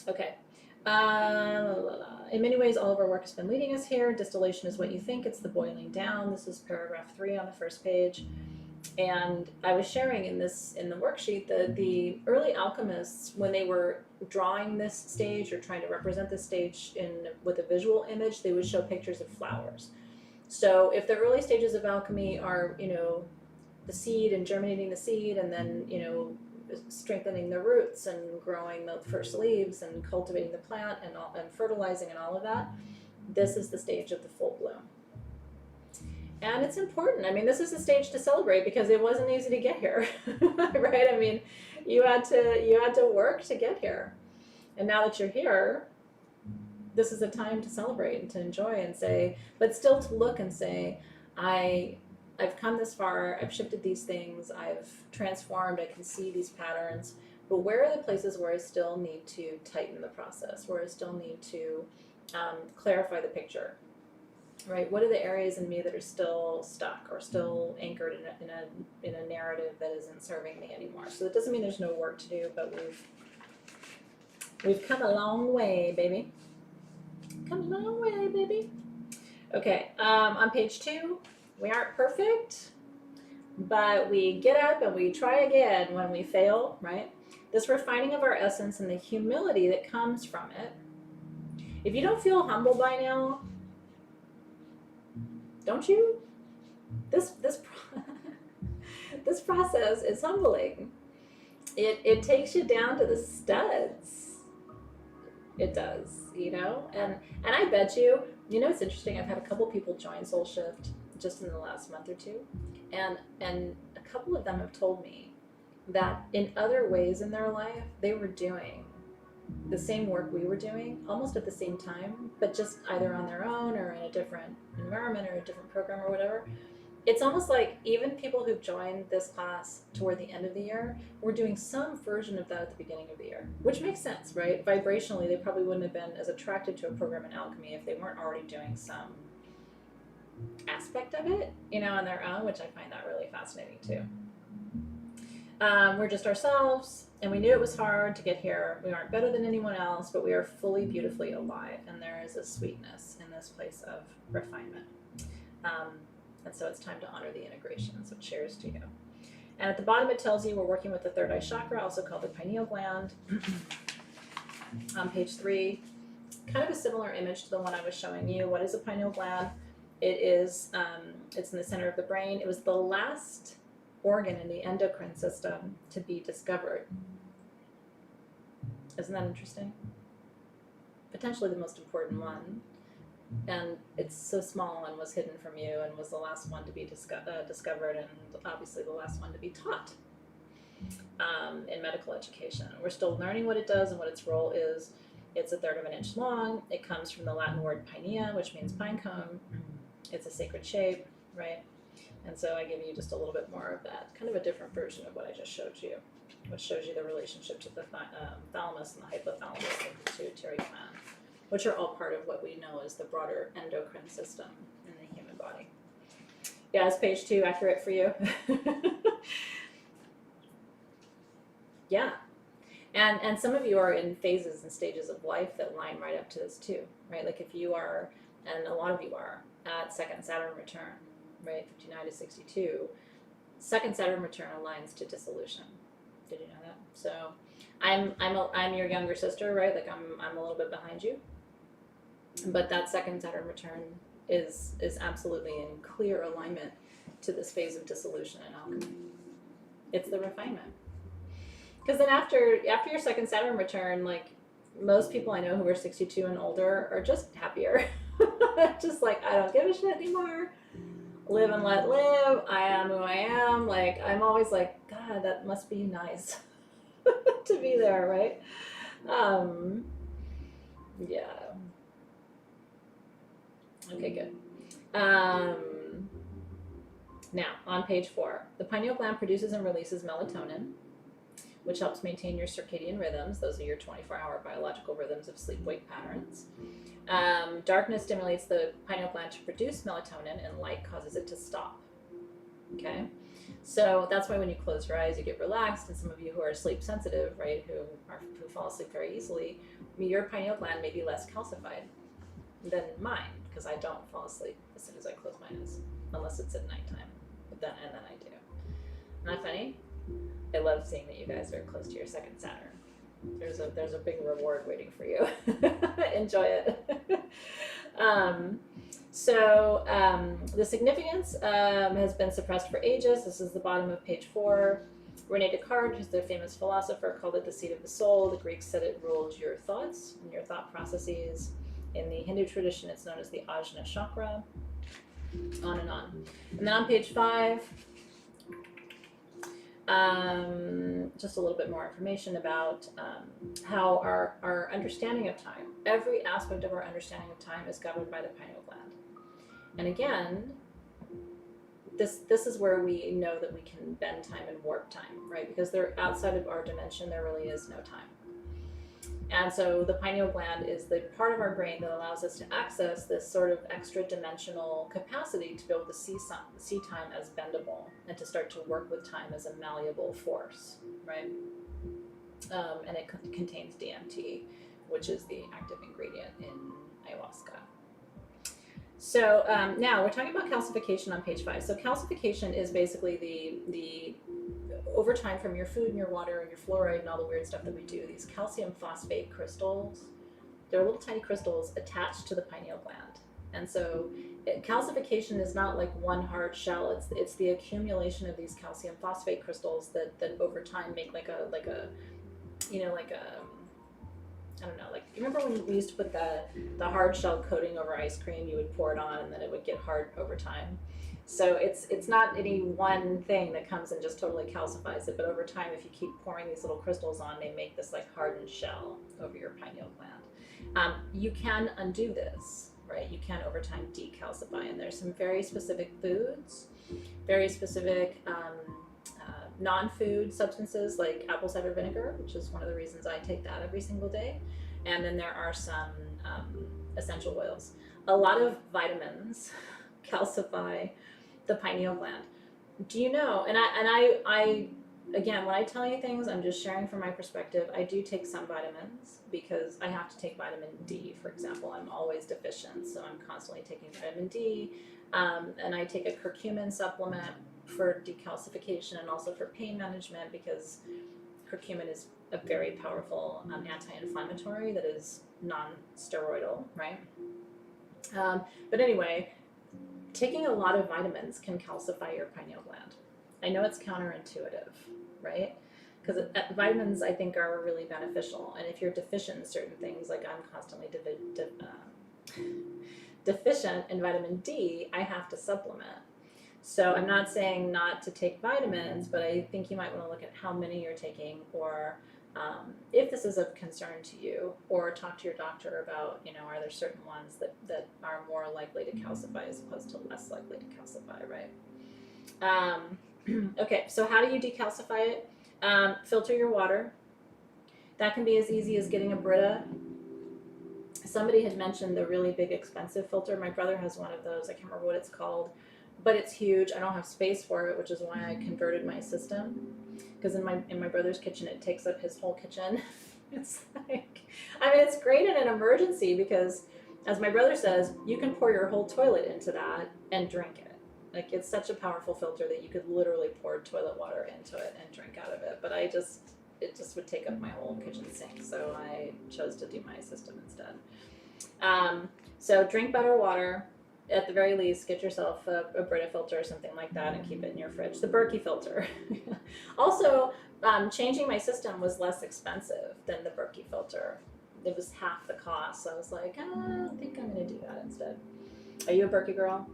Okay. In many ways, all of our work has been leading us here. Distillation is what you think. It's the boiling down. This is paragraph 3 on the first page. And I was sharing in the worksheet that the early alchemists, when they were drawing this stage or trying to represent this stage with a visual image, they would show pictures of flowers. So if the early stages of alchemy are, you know, the seed and germinating the seed, and then, you know, strengthening the roots and growing the first leaves and cultivating the plant and fertilizing and all of that, this is the stage of the full bloom. And it's important. I mean, this is a stage to celebrate because it wasn't easy to get here, right? I mean, you had to work to get here. And now that you're here, this is a time to celebrate and to enjoy and say, but still to look and say, I've come this far, I've shifted these things, I've transformed, I can see these patterns, but where are the places where I still need to tighten the process, where I still need to clarify the picture, right? What are the areas in me that are still stuck or still anchored in a narrative that isn't serving me anymore? So that doesn't mean there's no work to do, but we've come a long way, baby. Come a long way, baby. Okay, on page 2, we aren't perfect, but we get up and we try again when we fail, right? This refining of our essence and the humility that comes from it. If you don't feel humble by now, don't you? This process is humbling. It takes you down to the studs. It does, you know? And I bet you know, it's interesting, I've had a couple people join Soul Shift just in the last month or 2, and a couple of them have told me that in other ways in their life they were doing the same work we were doing almost at the same time, but just either on their own or in a different environment or a different program or whatever. It's almost like even people who've joined this class toward the end of the year were doing some version of that at the beginning of the year, which makes sense, right? Vibrationally, they probably wouldn't have been as attracted to a program in alchemy if they weren't already doing some aspect of it, you know, on their own, which I find that really fascinating too. We're just ourselves, and we knew it was hard to get here. We aren't better than anyone else, but we are fully, beautifully alive, and there is a sweetness in this place of refinement. And so it's time to honor the integration, so cheers to you. And at the bottom it tells you we're working with the third eye chakra, also called the pineal gland. On page 3, kind of a similar image to the one I was showing you. What is a pineal gland? It is, it's in the center of the brain. It was the last organ in the endocrine system to be discovered. Isn't that interesting? Potentially the most important one. And it's so small and was hidden from you and was the last one to be discovered and obviously the last one to be taught. in medical education. We're still learning what it does and what its role is. It's a third of an inch long. It comes from the Latin word pinea, which means pine cone. It's a sacred shape, right? And so I give you just a little bit more of that, kind of a different version of what I just showed you, which shows you the relationship to the thalamus and the hypothalamus and the pituitary gland, which are all part of what we know as the broader endocrine system in the human body. Yeah, is page 2 accurate for you? Yeah. And some of you are in phases and stages of life that line right up to this too, right? Like if you are, and a lot of you are, at second Saturn return, right, 59 to 62, second Saturn return aligns to dissolution. Did you know that? So I'm your younger sister, right? Like I'm a little bit behind you. But that second Saturn return is absolutely in clear alignment to this phase of dissolution and alchemy. It's the refinement. Because then after your second Saturn return, like most people I know who are 62 and older are just happier. Just like, I don't give a shit anymore. Live and let live. I am who I am. Like, I'm always like, God, that must be nice to be there, right? Yeah. Okay, good. Now, on page 4, the pineal gland produces and releases melatonin, which helps maintain your circadian rhythms. Those are your 24-hour biological rhythms of sleep-wake patterns. Darkness stimulates the pineal gland to produce melatonin, and light causes it to stop. Okay? So that's why when you close your eyes, you get relaxed, and some of you who are sleep sensitive, right, who fall asleep very easily, your pineal gland may be less calcified than mine, because I don't fall asleep as soon as I close my eyes, unless it's at nighttime. But then I do. Not funny? I love seeing that you guys are close to your second Saturn. There's a big reward waiting for you. Enjoy it. The significance has been suppressed for ages. This is the bottom of page 4. Rene Descartes, who's the famous philosopher, called it the seat of the soul. The Greeks said it ruled your thoughts and your thought processes. In the Hindu tradition, it's known as the Ajna chakra. On and on. And then on page 5, just a little bit more information about how our understanding of time, every aspect of our understanding of time is governed by the pineal gland. And again, this is where we know that we can bend time and warp time, right? Because they're outside of our dimension, there really is no time. And so the pineal gland is the part of our brain that allows us to access this sort of extra dimensional capacity to be able to see time as bendable and to start to work with time as a malleable force, right? And it contains DMT, which is the active ingredient in ayahuasca. So now we're talking about calcification on page 5. So calcification is basically the over time from your food and your water and your fluoride and all the weird stuff that we do, these calcium phosphate crystals, they're little tiny crystals attached to the pineal gland. And so calcification is not like one hard shell, it's the accumulation of these calcium phosphate crystals that over time make like a I don't know, like, you remember when we used to put the hard shell coating over ice cream, you would pour it on and then it would get hard over time. So it's not any one thing that comes and just totally calcifies it, but over time, if you keep pouring these little crystals on, they make this like hardened shell over your pineal gland. You can undo this, right? You can over time decalcify, and there's some very specific foods, very specific non-food substances like apple cider vinegar, which is one of the reasons I take that every single day. And then there are some essential oils. A lot of vitamins calcify the pineal gland. Do you know, and I again, when I tell you things, I'm just sharing from my perspective. I do take some vitamins because I have to take vitamin D, for example. I'm always deficient, so I'm constantly taking vitamin D. And I take a curcumin supplement for decalcification and also for pain management, because curcumin is a very powerful anti-inflammatory that is non-steroidal, right? But anyway, taking a lot of vitamins can calcify your pineal gland. I know it's counterintuitive, right? Because vitamins, I think, are really beneficial. And if you're deficient in certain things, like I'm constantly deficient in vitamin D, I have to supplement. So I'm not saying not to take vitamins, but I think you might want to look at how many you're taking, or if this is of concern to you, or talk to your doctor about, are there certain ones that are more likely to calcify as opposed to less likely to calcify, right? Okay, so how do you decalcify it? Filter your water. That can be as easy as getting a Brita. Somebody had mentioned the really big expensive filter. My brother has one of those. I can't remember what it's called, but it's huge. I don't have space for it, which is why I converted my system. Because in my brother's kitchen, it takes up his whole kitchen. It's like, it's great in an emergency because, as my brother says, you can pour your whole toilet into that and drink it. Like, it's such a powerful filter that you could literally pour toilet water into it and drink out of it. But it just would take up my whole kitchen sink, so I chose to do my system instead. So drink better water. At the very least, get yourself a Brita filter or something like that and keep it in your fridge. The Berkey filter. Also, changing my system was less expensive than the Berkey filter. It was half the cost, so I was like, I think I'm going to do that instead. Are you a Berkey girl?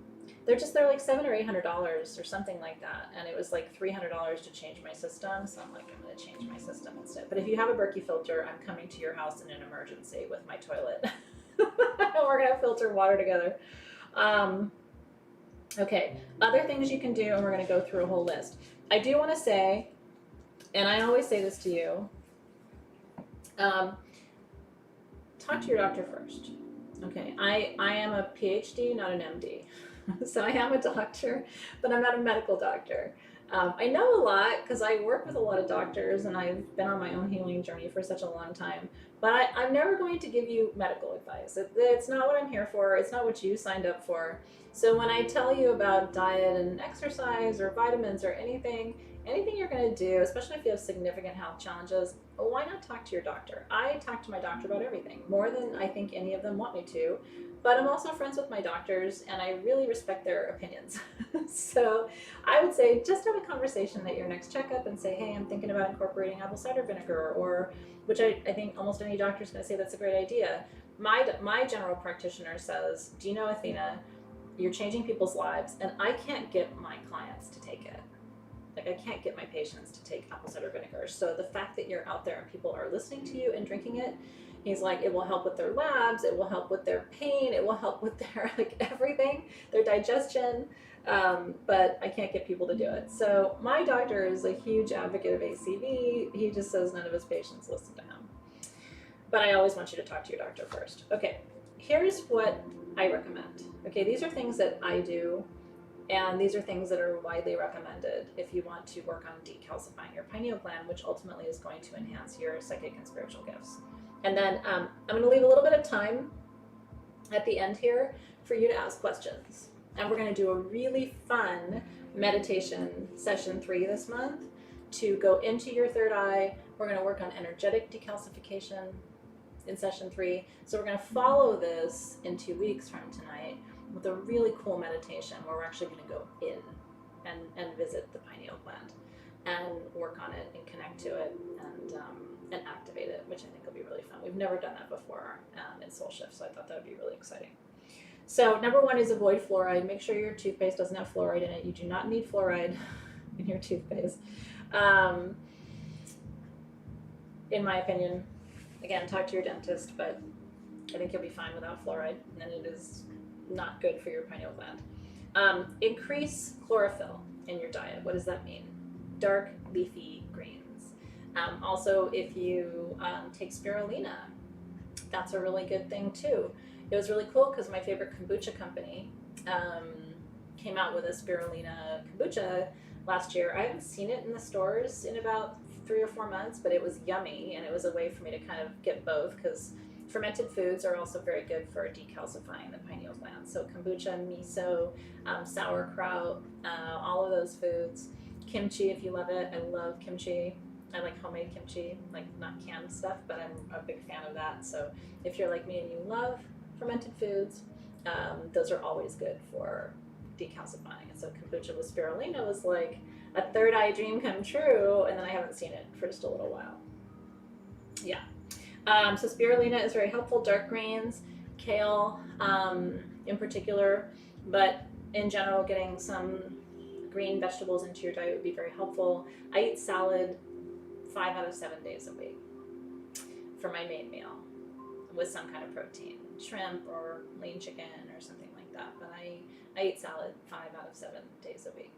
They're like $700 or $800 or something like that, and it was like $300 to change my system, so I'm like, I'm going to change my system instead. But if you have a Berkey filter, I'm coming to your house in an emergency with my toilet. We're going to filter water together. Okay, other things you can do, and we're going to go through a whole list. I do want to say, and I always say this to you, talk to your doctor first. Okay, I am a PhD, not an MD. So I am a doctor, but I'm not a medical doctor. I know a lot because I work with a lot of doctors and I've been on my own healing journey for such a long time, but I'm never going to give you medical advice. It's not what I'm here for. It's not what you signed up for. So when I tell you about diet and exercise or vitamins or anything you're going to do, especially if you have significant health challenges, why not talk to your doctor? I talk to my doctor about everything, more than I think any of them want me to. But I'm also friends with my doctors, and I really respect their opinions. So I would say just have a conversation at your next checkup and say, hey, I'm thinking about incorporating apple cider vinegar, or which I think almost any doctor is going to say that's a great idea. My general practitioner says, do you know, Athena, you're changing people's lives, and I can't get my clients to take it. Like, I can't get my patients to take apple cider vinegar. So the fact that you're out there and people are listening to you and drinking it, he's like, it will help with their labs, it will help with their pain, it will help with their, everything, their digestion, but I can't get people to do it. So my doctor is a huge advocate of ACV. He just says none of his patients listen to him. But I always want you to talk to your doctor first. Okay, here's what I recommend. Okay, these are things that I do, and these are things that are widely recommended if you want to work on decalcifying your pineal gland, which ultimately is going to enhance your psychic and spiritual gifts. And then I'm going to leave a little bit of time at the end here for you to ask questions. And we're going to do a really fun meditation session 3 this month to go into your third eye. We're going to work on energetic decalcification in session 3. So we're going to follow this in 2 weeks from tonight with a really cool meditation where we're actually going to go in and visit the pineal gland and work on it and connect to it and activate it, which I think will be really fun. We've never done that before in Soul Shift, so I thought that would be really exciting. So number 1 is avoid fluoride. Make sure your toothpaste doesn't have fluoride in it. You do not need fluoride in your toothpaste. In my opinion, again, talk to your dentist, but I think you'll be fine without fluoride, and it is not good for your pineal gland. Increase chlorophyll in your diet. What does that mean? Dark leafy greens. Also, if you take spirulina, that's a really good thing too. It was really cool because my favorite kombucha company came out with a spirulina kombucha last year. I haven't seen it in the stores in about 3 or 4 months, but it was yummy, and it was a way for me to kind of get both, because fermented foods are also very good for decalcifying the pineal gland. So kombucha, miso, sauerkraut, all of those foods. Kimchi, if you love it. I love kimchi. I like homemade kimchi, like not canned stuff, but I'm a big fan of that. So if you're like me and you love fermented foods, those are always good for decalcifying. And so kombucha with spirulina was like a third eye dream come true, and then I haven't seen it for just a little while. Yeah. So spirulina is very helpful. Dark greens, kale in particular, but in general, getting some green vegetables into your diet would be very helpful. I eat salad 5 out of 7 days a week for my main meal with some kind of protein, shrimp or lean chicken or something like that. But I eat salad 5 out of 7 days a week,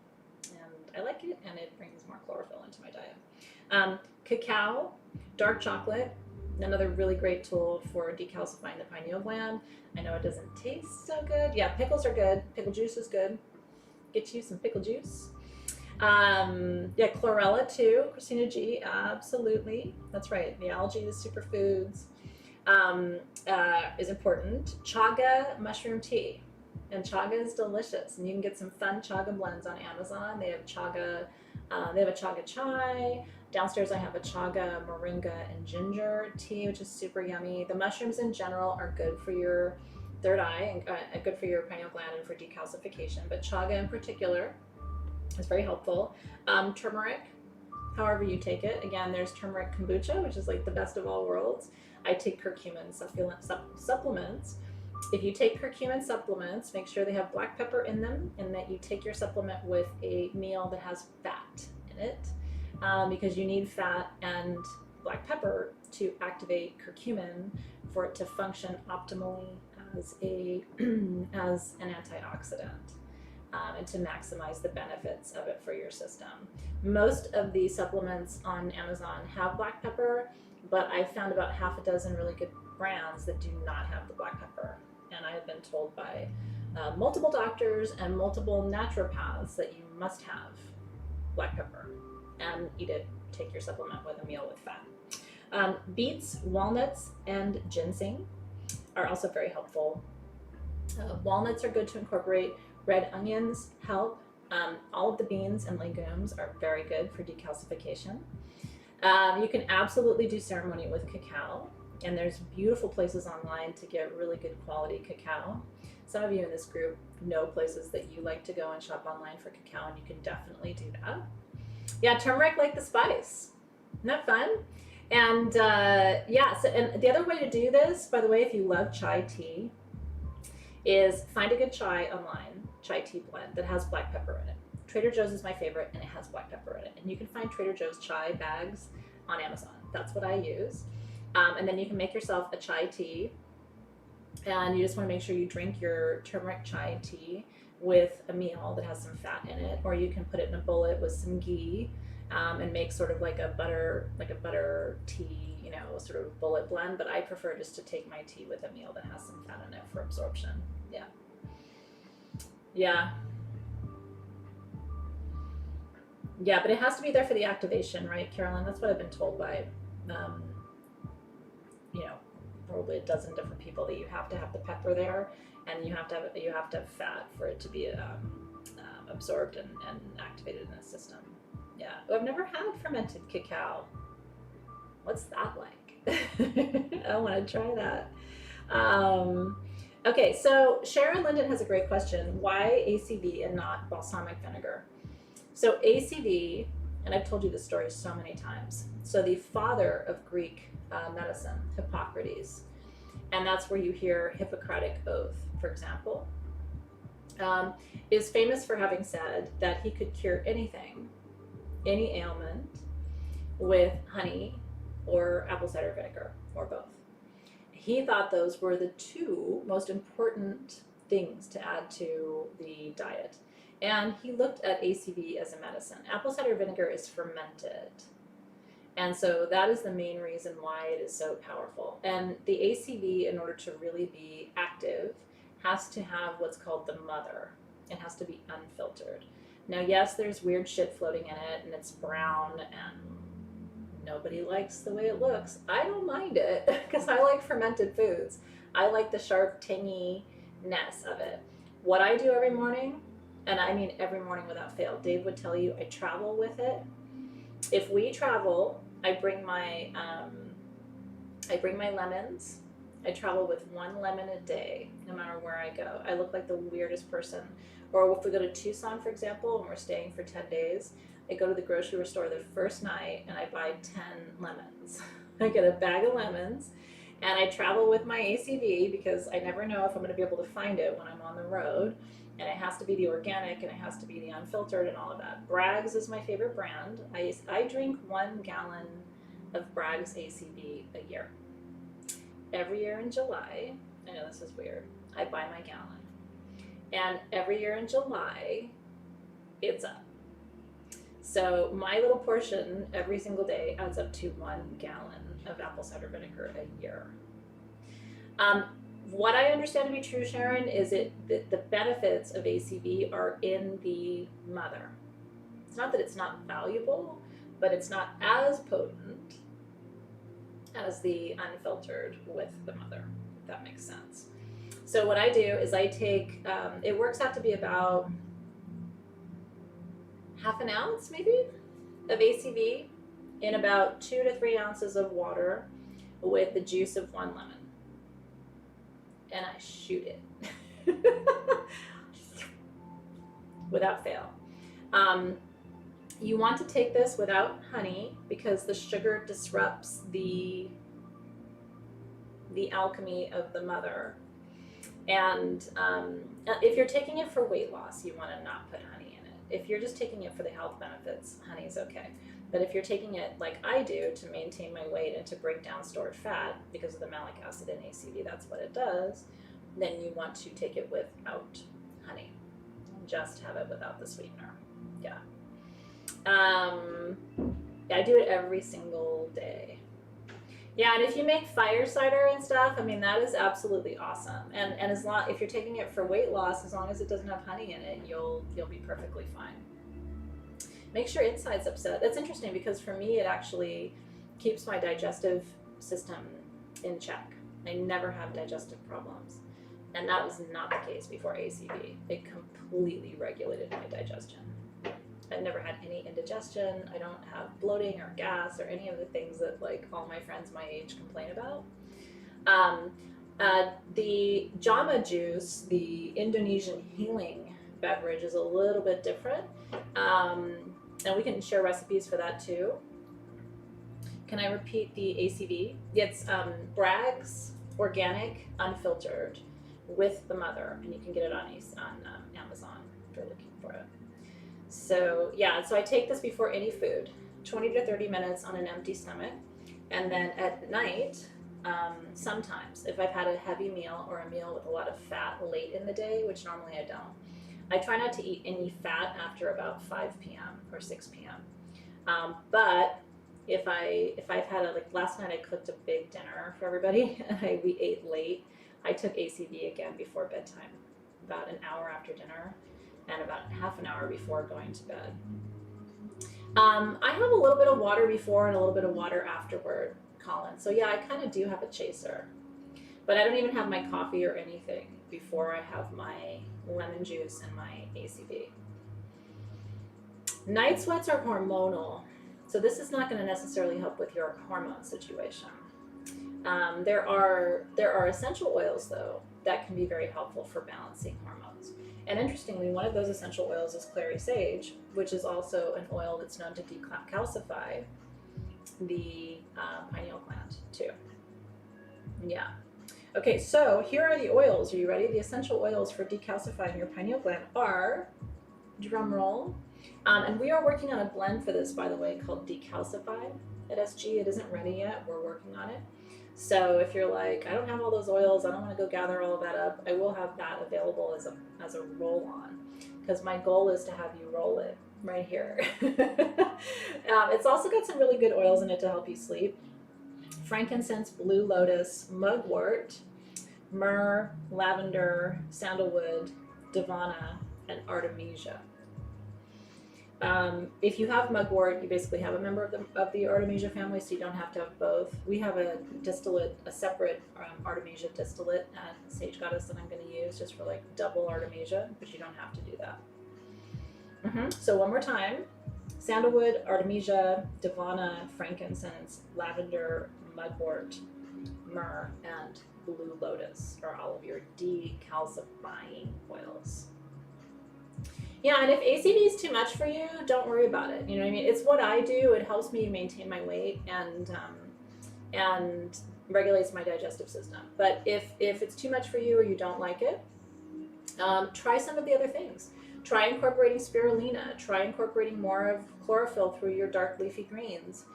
and I like it, and it brings more chlorophyll into my diet. Cacao, dark chocolate, another really great tool for decalcifying the pineal gland. I know it doesn't taste so good. Yeah, pickles are good. Pickle juice is good. Get you some pickle juice. Yeah, chlorella too, Christina G, absolutely. That's right, the algae, the superfoods is important. Chaga mushroom tea, and chaga is delicious, and you can get some fun chaga blends on Amazon. They have chaga, they have a chaga chai. Downstairs I have a chaga moringa and ginger tea, which is super yummy. The mushrooms in general are good for your third eye and good for your pineal gland and for decalcification, but chaga in particular is very helpful. Turmeric, however you take it. Again, there's turmeric kombucha, which is like the best of all worlds. I take curcumin supplements. If you take curcumin supplements, make sure they have black pepper in them, and that you take your supplement with a meal that has fat in it, because you need fat and black pepper to activate curcumin for it to function optimally as as an antioxidant. And to maximize the benefits of it for your system. Most of the supplements on Amazon have black pepper, but I've found about half a dozen really good brands that do not have the black pepper. And I have been told by multiple doctors and multiple naturopaths that you must have black pepper and eat it, take your supplement with a meal with fat. Beets, walnuts, and ginseng are also very helpful. Walnuts are good to incorporate. Red onions help. All of the beans and legumes are very good for decalcification. You can absolutely do ceremony with cacao, and there's beautiful places online to get really good quality cacao. Some of you in this group know places that you like to go and shop online for cacao, and you can definitely do that. Yeah, turmeric like the spice. Isn't that fun? And yeah, so and the other way to do this, by the way, if you love chai tea, is find a good chai online, chai tea blend that has black pepper in it. Trader Joe's is my favorite, and it has black pepper in it. And you can find Trader Joe's chai bags on Amazon. That's what I use. And then you can make yourself a chai tea, and you just want to make sure you drink your turmeric chai tea with a meal that has some fat in it, or you can put it in a bullet with some ghee, and make sort of like a butter tea, you know, sort of bullet blend. But I prefer just to take my tea with a meal that has some fat in it for absorption. Yeah. Yeah. Yeah, but it has to be there for the activation, right, Carolyn? That's what I've been told by, you know, probably a dozen different people, that you have to have the pepper there, and you have to have fat for it to be absorbed and activated in the system. Yeah. Oh, I've never had fermented cacao. What's that like? I want to try that. Okay, so Sharon Linden has a great question. Why ACV and not balsamic vinegar? So ACV, and I've told you this story so many times. So the father of Greek medicine, Hippocrates, and that's where you hear Hippocratic oath, for example, is famous for having said that he could cure anything, any ailment, with honey or apple cider vinegar, or both. He thought those were the two most important things to add to the diet. And he looked at ACV as a medicine. Apple cider vinegar is fermented. And so that is the main reason why it is so powerful. And the ACV, in order to really be active, has to have what's called the mother. It has to be unfiltered. Now, yes, there's weird shit floating in it, and it's brown, and nobody likes the way it looks. I don't mind it, because I like fermented foods. I like the sharp tanginess of it. What I do every morning, and I mean every morning without fail, Dave would tell you, I travel with it. If we travel, I bring my lemons. I travel with 1 lemon a day, no matter where I go. I look like the weirdest person. Or if we go to Tucson, for example, and we're staying for 10 days, I go to the grocery store the first night and I buy 10 lemons. I get a bag of lemons, And I travel with my ACV because I never know if I'm going to be able to find it when I'm on the road. And it has to be the organic and it has to be the unfiltered and all of that. Bragg's is my favorite brand. I drink 1 gallon of Bragg's ACV a year. Every year in July, I know this is weird, I buy my gallon. And every year in July, it's up. So my little portion every single day adds up to 1 gallon of apple cider vinegar a year. What I understand to be true, Sharon, is the benefits of ACV are in the mother. It's not that it's not valuable, but it's not as potent as the unfiltered with the mother, if that makes sense. So what I do is I take, it works out to be about half an ounce maybe of ACV in about 2 to 3 ounces of water with the juice of 1 lemon. And I shoot it without fail. You want to take this without honey because the sugar disrupts the alchemy of the mother. And if you're taking it for weight loss, you want to not put honey in it. If you're just taking it for the health benefits, honey's okay. But if you're taking it like I do to maintain my weight and to break down stored fat because of the malic acid in ACV, that's what it does, then you want to take it without honey. Just have it without the sweetener. Yeah. I do it every single day. Yeah, and if you make fire cider and stuff, I mean, that is absolutely awesome. And as long, if you're taking it for weight loss, as long as it doesn't have honey in it, you'll be perfectly fine. Make sure inside's upset. That's interesting because for me, it actually keeps my digestive system in check. I never have digestive problems. And that was not the case before ACV. It completely regulated my digestion. I've never had any indigestion. I don't have bloating or gas or any of the things that like all my friends my age complain about. The Jama juice, the Indonesian healing beverage, is a little bit different. And we can share recipes for that too. Can I repeat the ACV? It's Bragg's Organic Unfiltered with the mother, and you can get it on Amazon if you're looking for it. So yeah, so I take this before any food, 20 to 30 minutes on an empty stomach, and then at night, sometimes if I've had a heavy meal or a meal with a lot of fat late in the day, which normally I don't, I try not to eat any fat after about 5 p.m. or 6 p.m. But if I've had like last night I cooked a big dinner for everybody and we ate late, I took ACV again before bedtime, about an hour after dinner and about half an hour before going to bed. I have a little bit of water before and a little bit of water afterward, Colin. So yeah, I kind of do have a chaser, but I don't even have my coffee or anything before I have my lemon juice and my ACV. Night sweats are hormonal, so this is not going to necessarily help with your hormone situation. There are essential oils though that can be very helpful for balancing hormones. And interestingly, one of those essential oils is clary sage, which is also an oil that's known to decalcify the pineal gland too. Yeah. Okay, so here are the oils. Are you ready? The essential oils for decalcifying your pineal gland are, drum roll, and we are working on a blend for this, by the way, called Decalcify at SG. It isn't ready yet. We're working on it. So if you're like, I don't have all those oils, I don't want to go gather all of that up, I will have that available as a roll-on, because my goal is to have you roll it right here. It's also got some really good oils in it to help you sleep. Frankincense, blue lotus, mugwort, myrrh, lavender, sandalwood, divana, and artemisia. If you have mugwort, you basically have a member of the artemisia family, so you don't have to have both. We have a distillate, a separate artemisia distillate at Sage Goddess that I'm going to use just for like double artemisia, but you don't have to do that. So one more time: sandalwood, artemisia, divana, frankincense, lavender, mugwort, myrrh, and blue lotus are all of your decalcifying oils. Yeah, and if ACV is too much for you, don't worry about it. You know what I mean? It's what I do. It helps me maintain my weight, and regulates my digestive system. But if it's too much for you or you don't like it, try some of the other things. Try incorporating spirulina. Try incorporating more of chlorophyll through your dark leafy greens.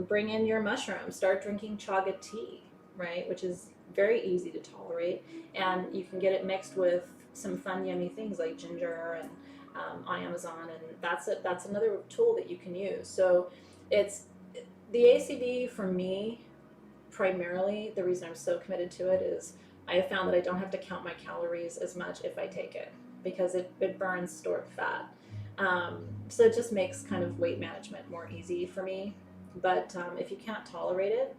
Bring in your mushrooms. Start drinking chaga tea, right? Which is very easy to tolerate, and you can get it mixed with some fun, yummy things like ginger and on Amazon, and that's another tool that you can use. So it's the ACV for me. Primarily, the reason I'm so committed to it is I have found that I don't have to count my calories as much if I take it, because it burns stored fat. So it just makes kind of weight management more easy for me. But if you can't tolerate it,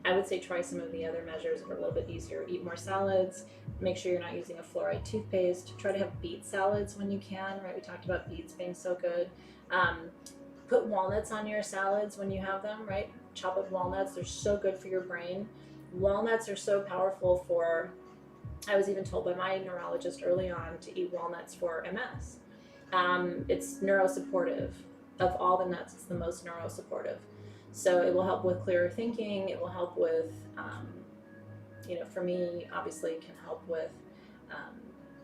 I would say try some of the other measures that are a little bit easier. Eat more salads. Make sure you're not using a fluoride toothpaste. Try to have beet salads when you can, right? We talked about beets being so good. Put walnuts on your salads when you have them, right? Chop up walnuts. They're so good for your brain. Walnuts are so powerful for, I was even told by my neurologist early on to eat walnuts for MS. It's neurosupportive. Of all the nuts, it's the most neurosupportive. So it will help with clearer thinking. It will help with, for me, obviously it can help with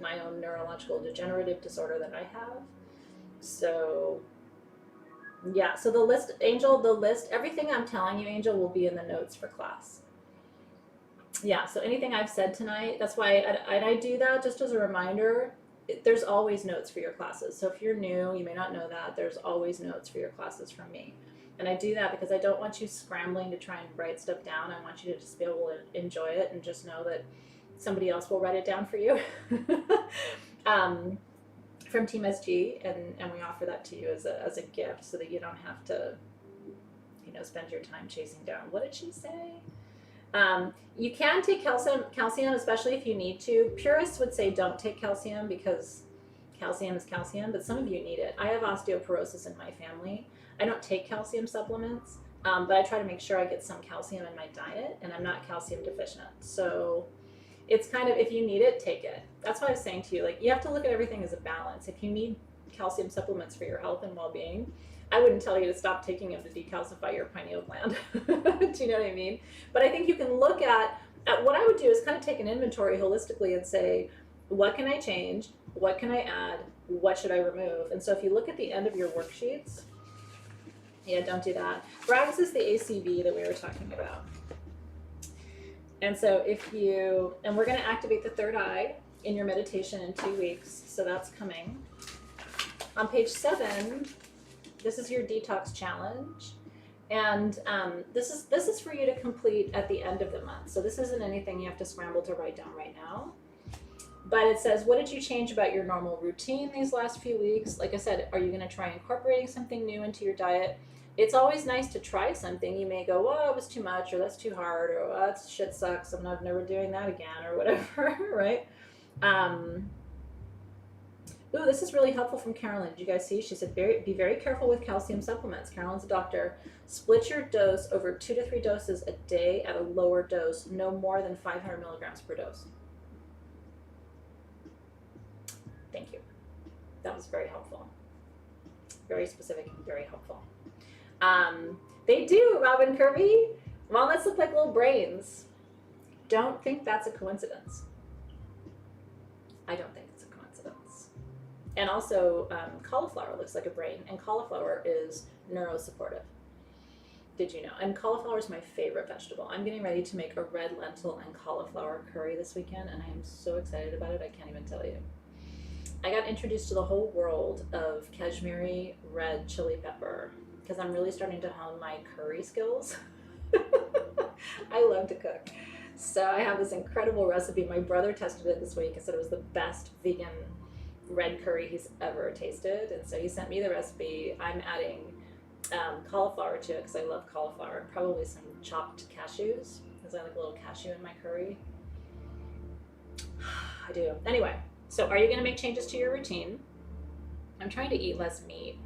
my own neurological degenerative disorder that I have. So yeah, so the list, Angel, everything I'm telling you, Angel, will be in the notes for class. Yeah, so anything I've said tonight, that's why I do that just as a reminder. There's always notes for your classes. So if you're new, you may not know that, there's always notes for your classes from me. And I do that because I don't want you scrambling to try and write stuff down. I want you to just be able to enjoy it and just know that somebody else will write it down for you. From Team SG, and we offer that to you as a gift so that you don't have to, spend your time chasing down. What did she say? You can take calcium, especially if you need to. Purists would say don't take calcium because calcium is calcium, but some of you need it. I have osteoporosis in my family. I don't take calcium supplements, but I try to make sure I get some calcium in my diet, and I'm not calcium deficient. So it's kind of, if you need it, take it. That's what I was saying to you. Like, you have to look at everything as a balance. If you need calcium supplements for your health and well-being, I wouldn't tell you to stop taking them to decalcify your pineal gland. Do you know what I mean? But I think you can look at what I would do is kind of take an inventory holistically and say, what can I change? What can I add? What should I remove? And so if you look at the end of your worksheets, yeah, don't do that. Brags is the ACV that we were talking about. And so and we're going to activate the third eye in your meditation in 2 weeks. So that's coming. On page 7, this is your detox challenge. And this is for you to complete at the end of the month. So this isn't anything you have to scramble to write down right now. But it says, what did you change about your normal routine these last few weeks? Like I said, are you going to try incorporating something new into your diet? It's always nice to try something. You may go, well, it was too much, or that's too hard, or oh, that shit sucks, I'm never doing that again, or whatever, right? Ooh, this is really helpful from Carolyn. Did you guys see? She said, be very careful with calcium supplements. Carolyn's a doctor. Split your dose over 2 to 3 doses a day at a lower dose, no more than 500 milligrams per dose. Thank you. That was very helpful. Very specific and very helpful. They do, Robin Kirby. Walnuts look like little brains. Don't think that's a coincidence. I don't think it's a coincidence. And also, cauliflower looks like a brain, and cauliflower is neurosupportive. Did you know? And cauliflower is my favorite vegetable. I'm getting ready to make a red lentil and cauliflower curry this weekend, and I am so excited about it, I can't even tell you. I got introduced to the whole world of Kashmiri red chili pepper because I'm really starting to hone my curry skills. I love to cook. So I have this incredible recipe. My brother tested it this week and said it was the best vegan red curry he's ever tasted. And so he sent me the recipe. I'm adding cauliflower to it because I love cauliflower, and probably some chopped cashews because I like a little cashew in my curry. I do. Anyway, so are you going to make changes to your routine? I'm trying to eat less meat,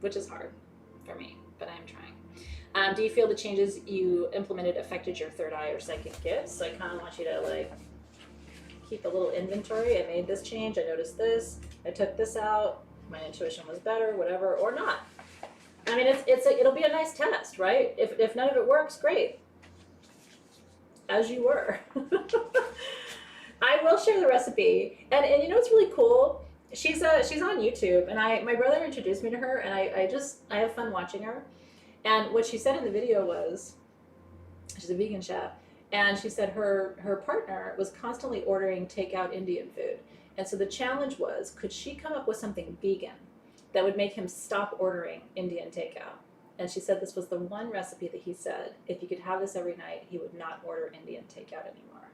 which is hard for me, but I'm trying. Do you feel the changes you implemented affected your third eye or psychic gifts? So I kind of want you to keep a little inventory. I made this change, I noticed this, I took this out, my intuition was better, whatever, or not. I mean, it'll be a nice test, right? If none of it works, great. As you were. I will share the recipe, and you know what's really cool? She's on YouTube, and my brother introduced me to her, and I have fun watching her. And what she said in the video was, she's a vegan chef, and she said her partner was constantly ordering takeout Indian food, and so the challenge was, could she come up with something vegan that would make him stop ordering Indian takeout? And she said this was the one recipe that he said, if he could have this every night, he would not order Indian takeout anymore.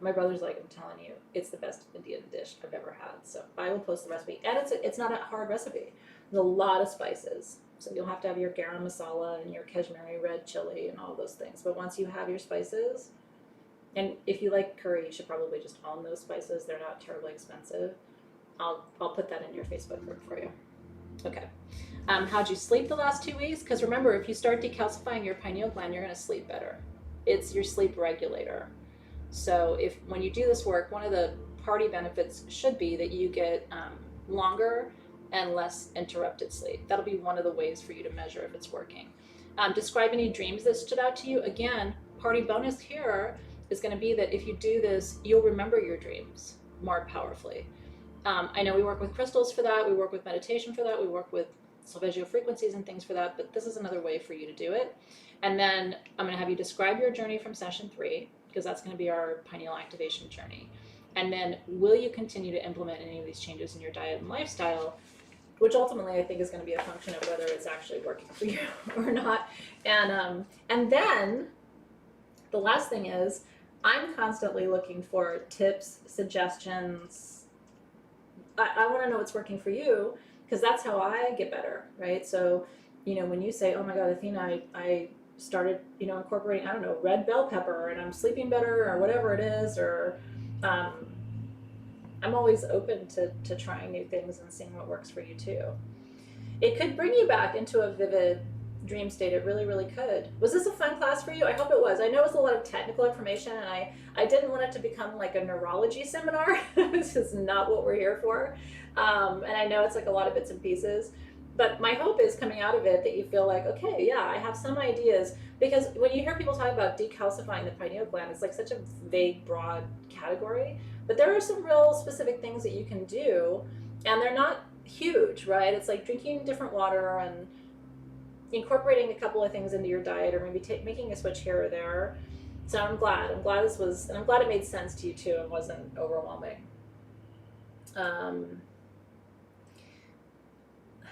My brother's like, I'm telling you, it's the best Indian dish I've ever had. So I will post the recipe. And it's not a hard recipe. There's a lot of spices. So you'll have to have your garam masala and your Kashmiri red chili and all those things. But once you have your spices, and if you like curry, you should probably just own those spices. They're not terribly expensive. I'll put that in your Facebook group for you. Okay. How'd you sleep the last 2 weeks? Because remember, if you start decalcifying your pineal gland, you're going to sleep better. It's your sleep regulator. So when you do this work, one of the party benefits should be that you get longer and less interrupted sleep. That'll be one of the ways for you to measure if it's working. Describe any dreams that stood out to you. Again, party bonus here is going to be that if you do this, you'll remember your dreams more powerfully. I know we work with crystals for that. We work with meditation for that. We work with solfeggio frequencies and things for that, but this is another way for you to do it. And then I'm going to have you describe your journey from session 3, because that's going to be our pineal activation journey. And then will you continue to implement any of these changes in your diet and lifestyle, which ultimately I think is going to be a function of whether it's actually working for you or not. And then the last thing is, I'm constantly looking for tips, suggestions. I want to know what's working for you, because that's how I get better, right? So, when you say, oh my God, Athena, I started, incorporating, I don't know, red bell pepper and I'm sleeping better or whatever it is, or I'm always open to trying new things and seeing what works for you too. It could bring you back into a vivid dream state. It really, really could. Was this a fun class for you? I hope it was. I know it was a lot of technical information, and I didn't want it to become like a neurology seminar. This is not what we're here for. And I know it's like a lot of bits and pieces, but my hope is coming out of it that you feel like, okay, yeah, I have some ideas. Because when you hear people talk about decalcifying the pineal gland, it's like such a vague, broad category. But there are some real specific things that you can do, and they're not huge, right? It's like drinking different water and incorporating a couple of things into your diet, or maybe making a switch here or there. So I'm glad this was, and I'm glad it made sense to you too and wasn't overwhelming.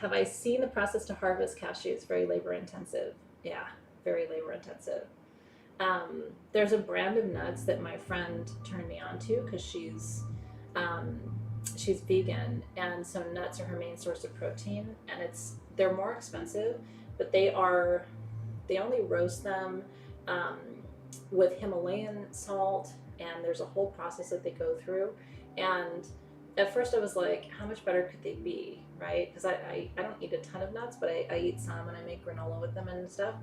Have I seen the process to harvest cashews? Very labor intensive. Yeah, very labor intensive. There's a brand of nuts that my friend turned me on to because she's vegan, and so nuts are her main source of protein, and they're more expensive, but they only roast them with Himalayan salt, and there's a whole process that they go through. And at first I was like, how much better could they be, right? Because I don't eat a ton of nuts, but I eat some, and I make granola with them and stuff.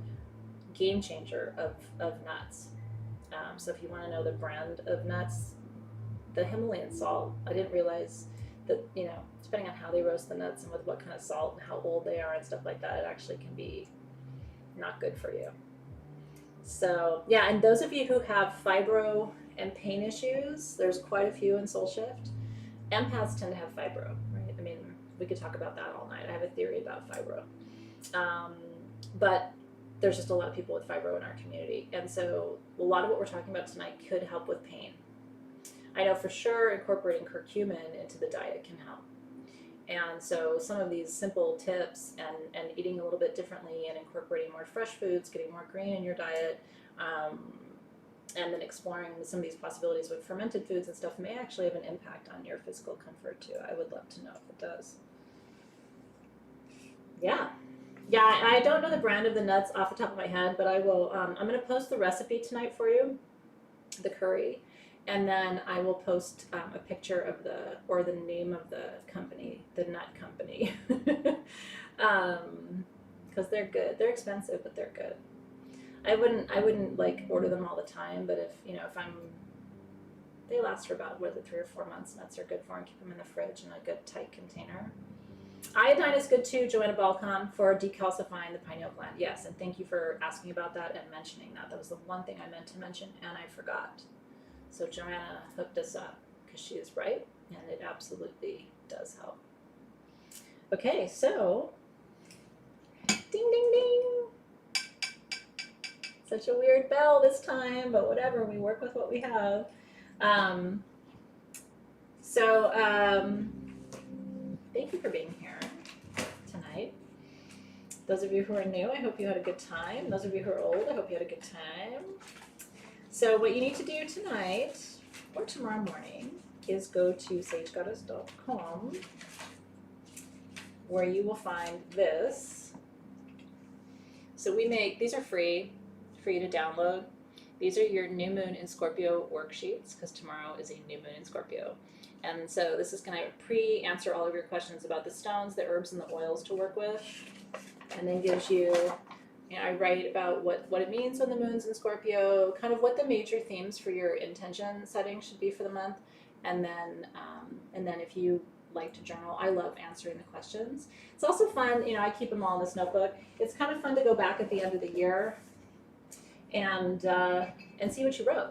Game changer of nuts. So if you want to know the brand of nuts, the Himalayan salt, I didn't realize that, depending on how they roast the nuts and with what kind of salt and how old they are and stuff like that, it actually can be not good for you. So yeah, and those of you who have fibro and pain issues, there's quite a few in Soul Shift. Empaths tend to have fibro, right? I mean, we could talk about that all night. I have a theory about fibro. But there's just a lot of people with fibro in our community. And so a lot of what we're talking about tonight could help with pain. I know for sure incorporating curcumin into the diet can help. And so some of these simple tips and eating a little bit differently and incorporating more fresh foods, getting more green in your diet, and then exploring some of these possibilities with fermented foods and stuff may actually have an impact on your physical comfort too. I would love to know if it does. Yeah, I don't know the brand of the nuts off the top of my head, but I will. I'm going to post the recipe tonight for you, the curry, and then I will post a picture of the name of the company, the nut company, because they're good. They're expensive, but they're good. I wouldn't like order them all the time, but if they last for about 3 or 4 months. Nuts are good for, and keep them in the fridge in a good tight container. Iodine is good too, Joanna Balcom, for decalcifying the pineal gland. Yes, and thank you for asking about that and mentioning that. That was the one thing I meant to mention and I forgot. So Joanna hooked us up because she is right, and it absolutely does help. Okay, so ding, ding, ding. Such a weird bell this time, but whatever, we work with what we have. Thank you for being here tonight. Those of you who are new, I hope you had a good time. Those of you who are old, I hope you had a good time. So what you need to do tonight or tomorrow morning is go to sagegoddess.com, where you will find this. So these are free for you to download. These are your new moon in Scorpio worksheets, because tomorrow is a new moon in Scorpio. And so this is going to pre-answer all of your questions about the stones, the herbs, and the oils to work with. And then gives you, I write about what it means when the moon's in Scorpio, kind of what the major themes for your intention setting should be for the month. And then if you like to journal, I love answering the questions. It's also fun, I keep them all in this notebook. It's kind of fun to go back at the end of the year and see what you wrote.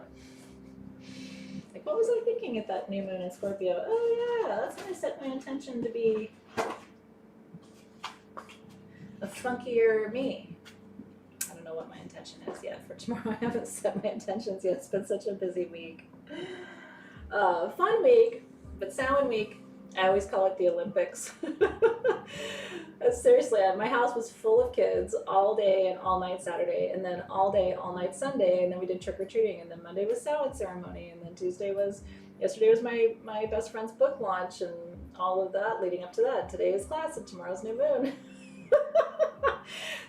Like, what was I thinking at that new moon in Scorpio? Oh yeah, that's when I set my intention to be a funkier me. I don't know what my intention is yet for tomorrow. I haven't set my intentions yet. It's been such a busy week. Fun week, but Samhain week. I always call it the Olympics. Seriously, my house was full of kids all day and all night Saturday, and then all day, all night Sunday, and then we did trick-or-treating, and then Monday was salad ceremony, and then yesterday was my best friend's book launch, and all of that leading up to that. Today is class, and tomorrow's new moon.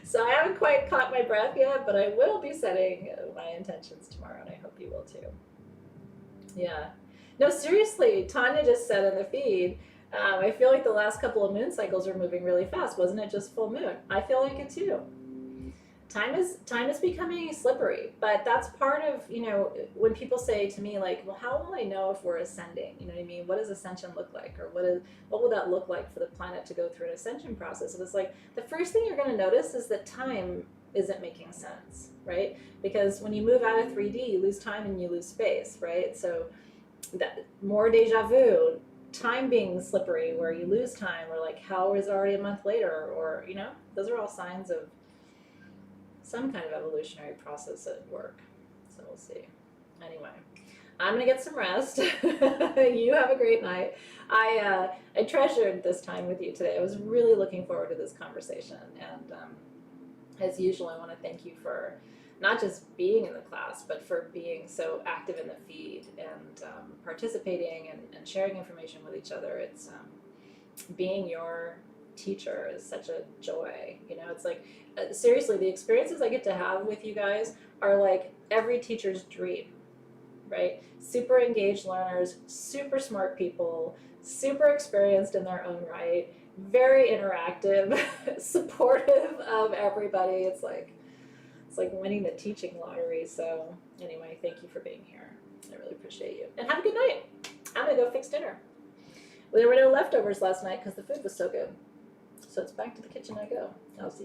So I haven't quite caught my breath yet, but I will be setting my intentions tomorrow, and I hope you will too. Yeah. No, seriously, Tanya just said in the feed, I feel like the last couple of moon cycles are moving really fast. Wasn't it just full moon? I feel like it too. Time is becoming slippery, but that's part of, when people say to me like, well, how will I know if we're ascending? You know what I mean? What does ascension look like? Or what will that look like for the planet to go through an ascension process? And it's like, the first thing you're going to notice is that time isn't making sense, right? Because when you move out of 3D, you lose time and you lose space, right? So that more deja vu, time being slippery, where you lose time, or like, how is it already a month later? Or, those are all signs of some kind of evolutionary process at work. So we'll see. Anyway, I'm gonna get some rest. You have a great night. I treasured this time with you today. I was really looking forward to this conversation, and as usual, I want to thank you for not just being in the class, but for being so active in the feed and participating and sharing information with each other. It's being your teacher is such a joy. It's like, seriously, the experiences I get to have with you guys are like every teacher's dream, right? Super engaged learners, super smart people, super experienced in their own right, very interactive, supportive of everybody. It's like winning the teaching lottery. So anyway, thank you for being here. I really appreciate you. And have a good night. I'm gonna go fix dinner. Well, there were no leftovers last night because the food was so good. So it's back to the kitchen I go. I'll see you.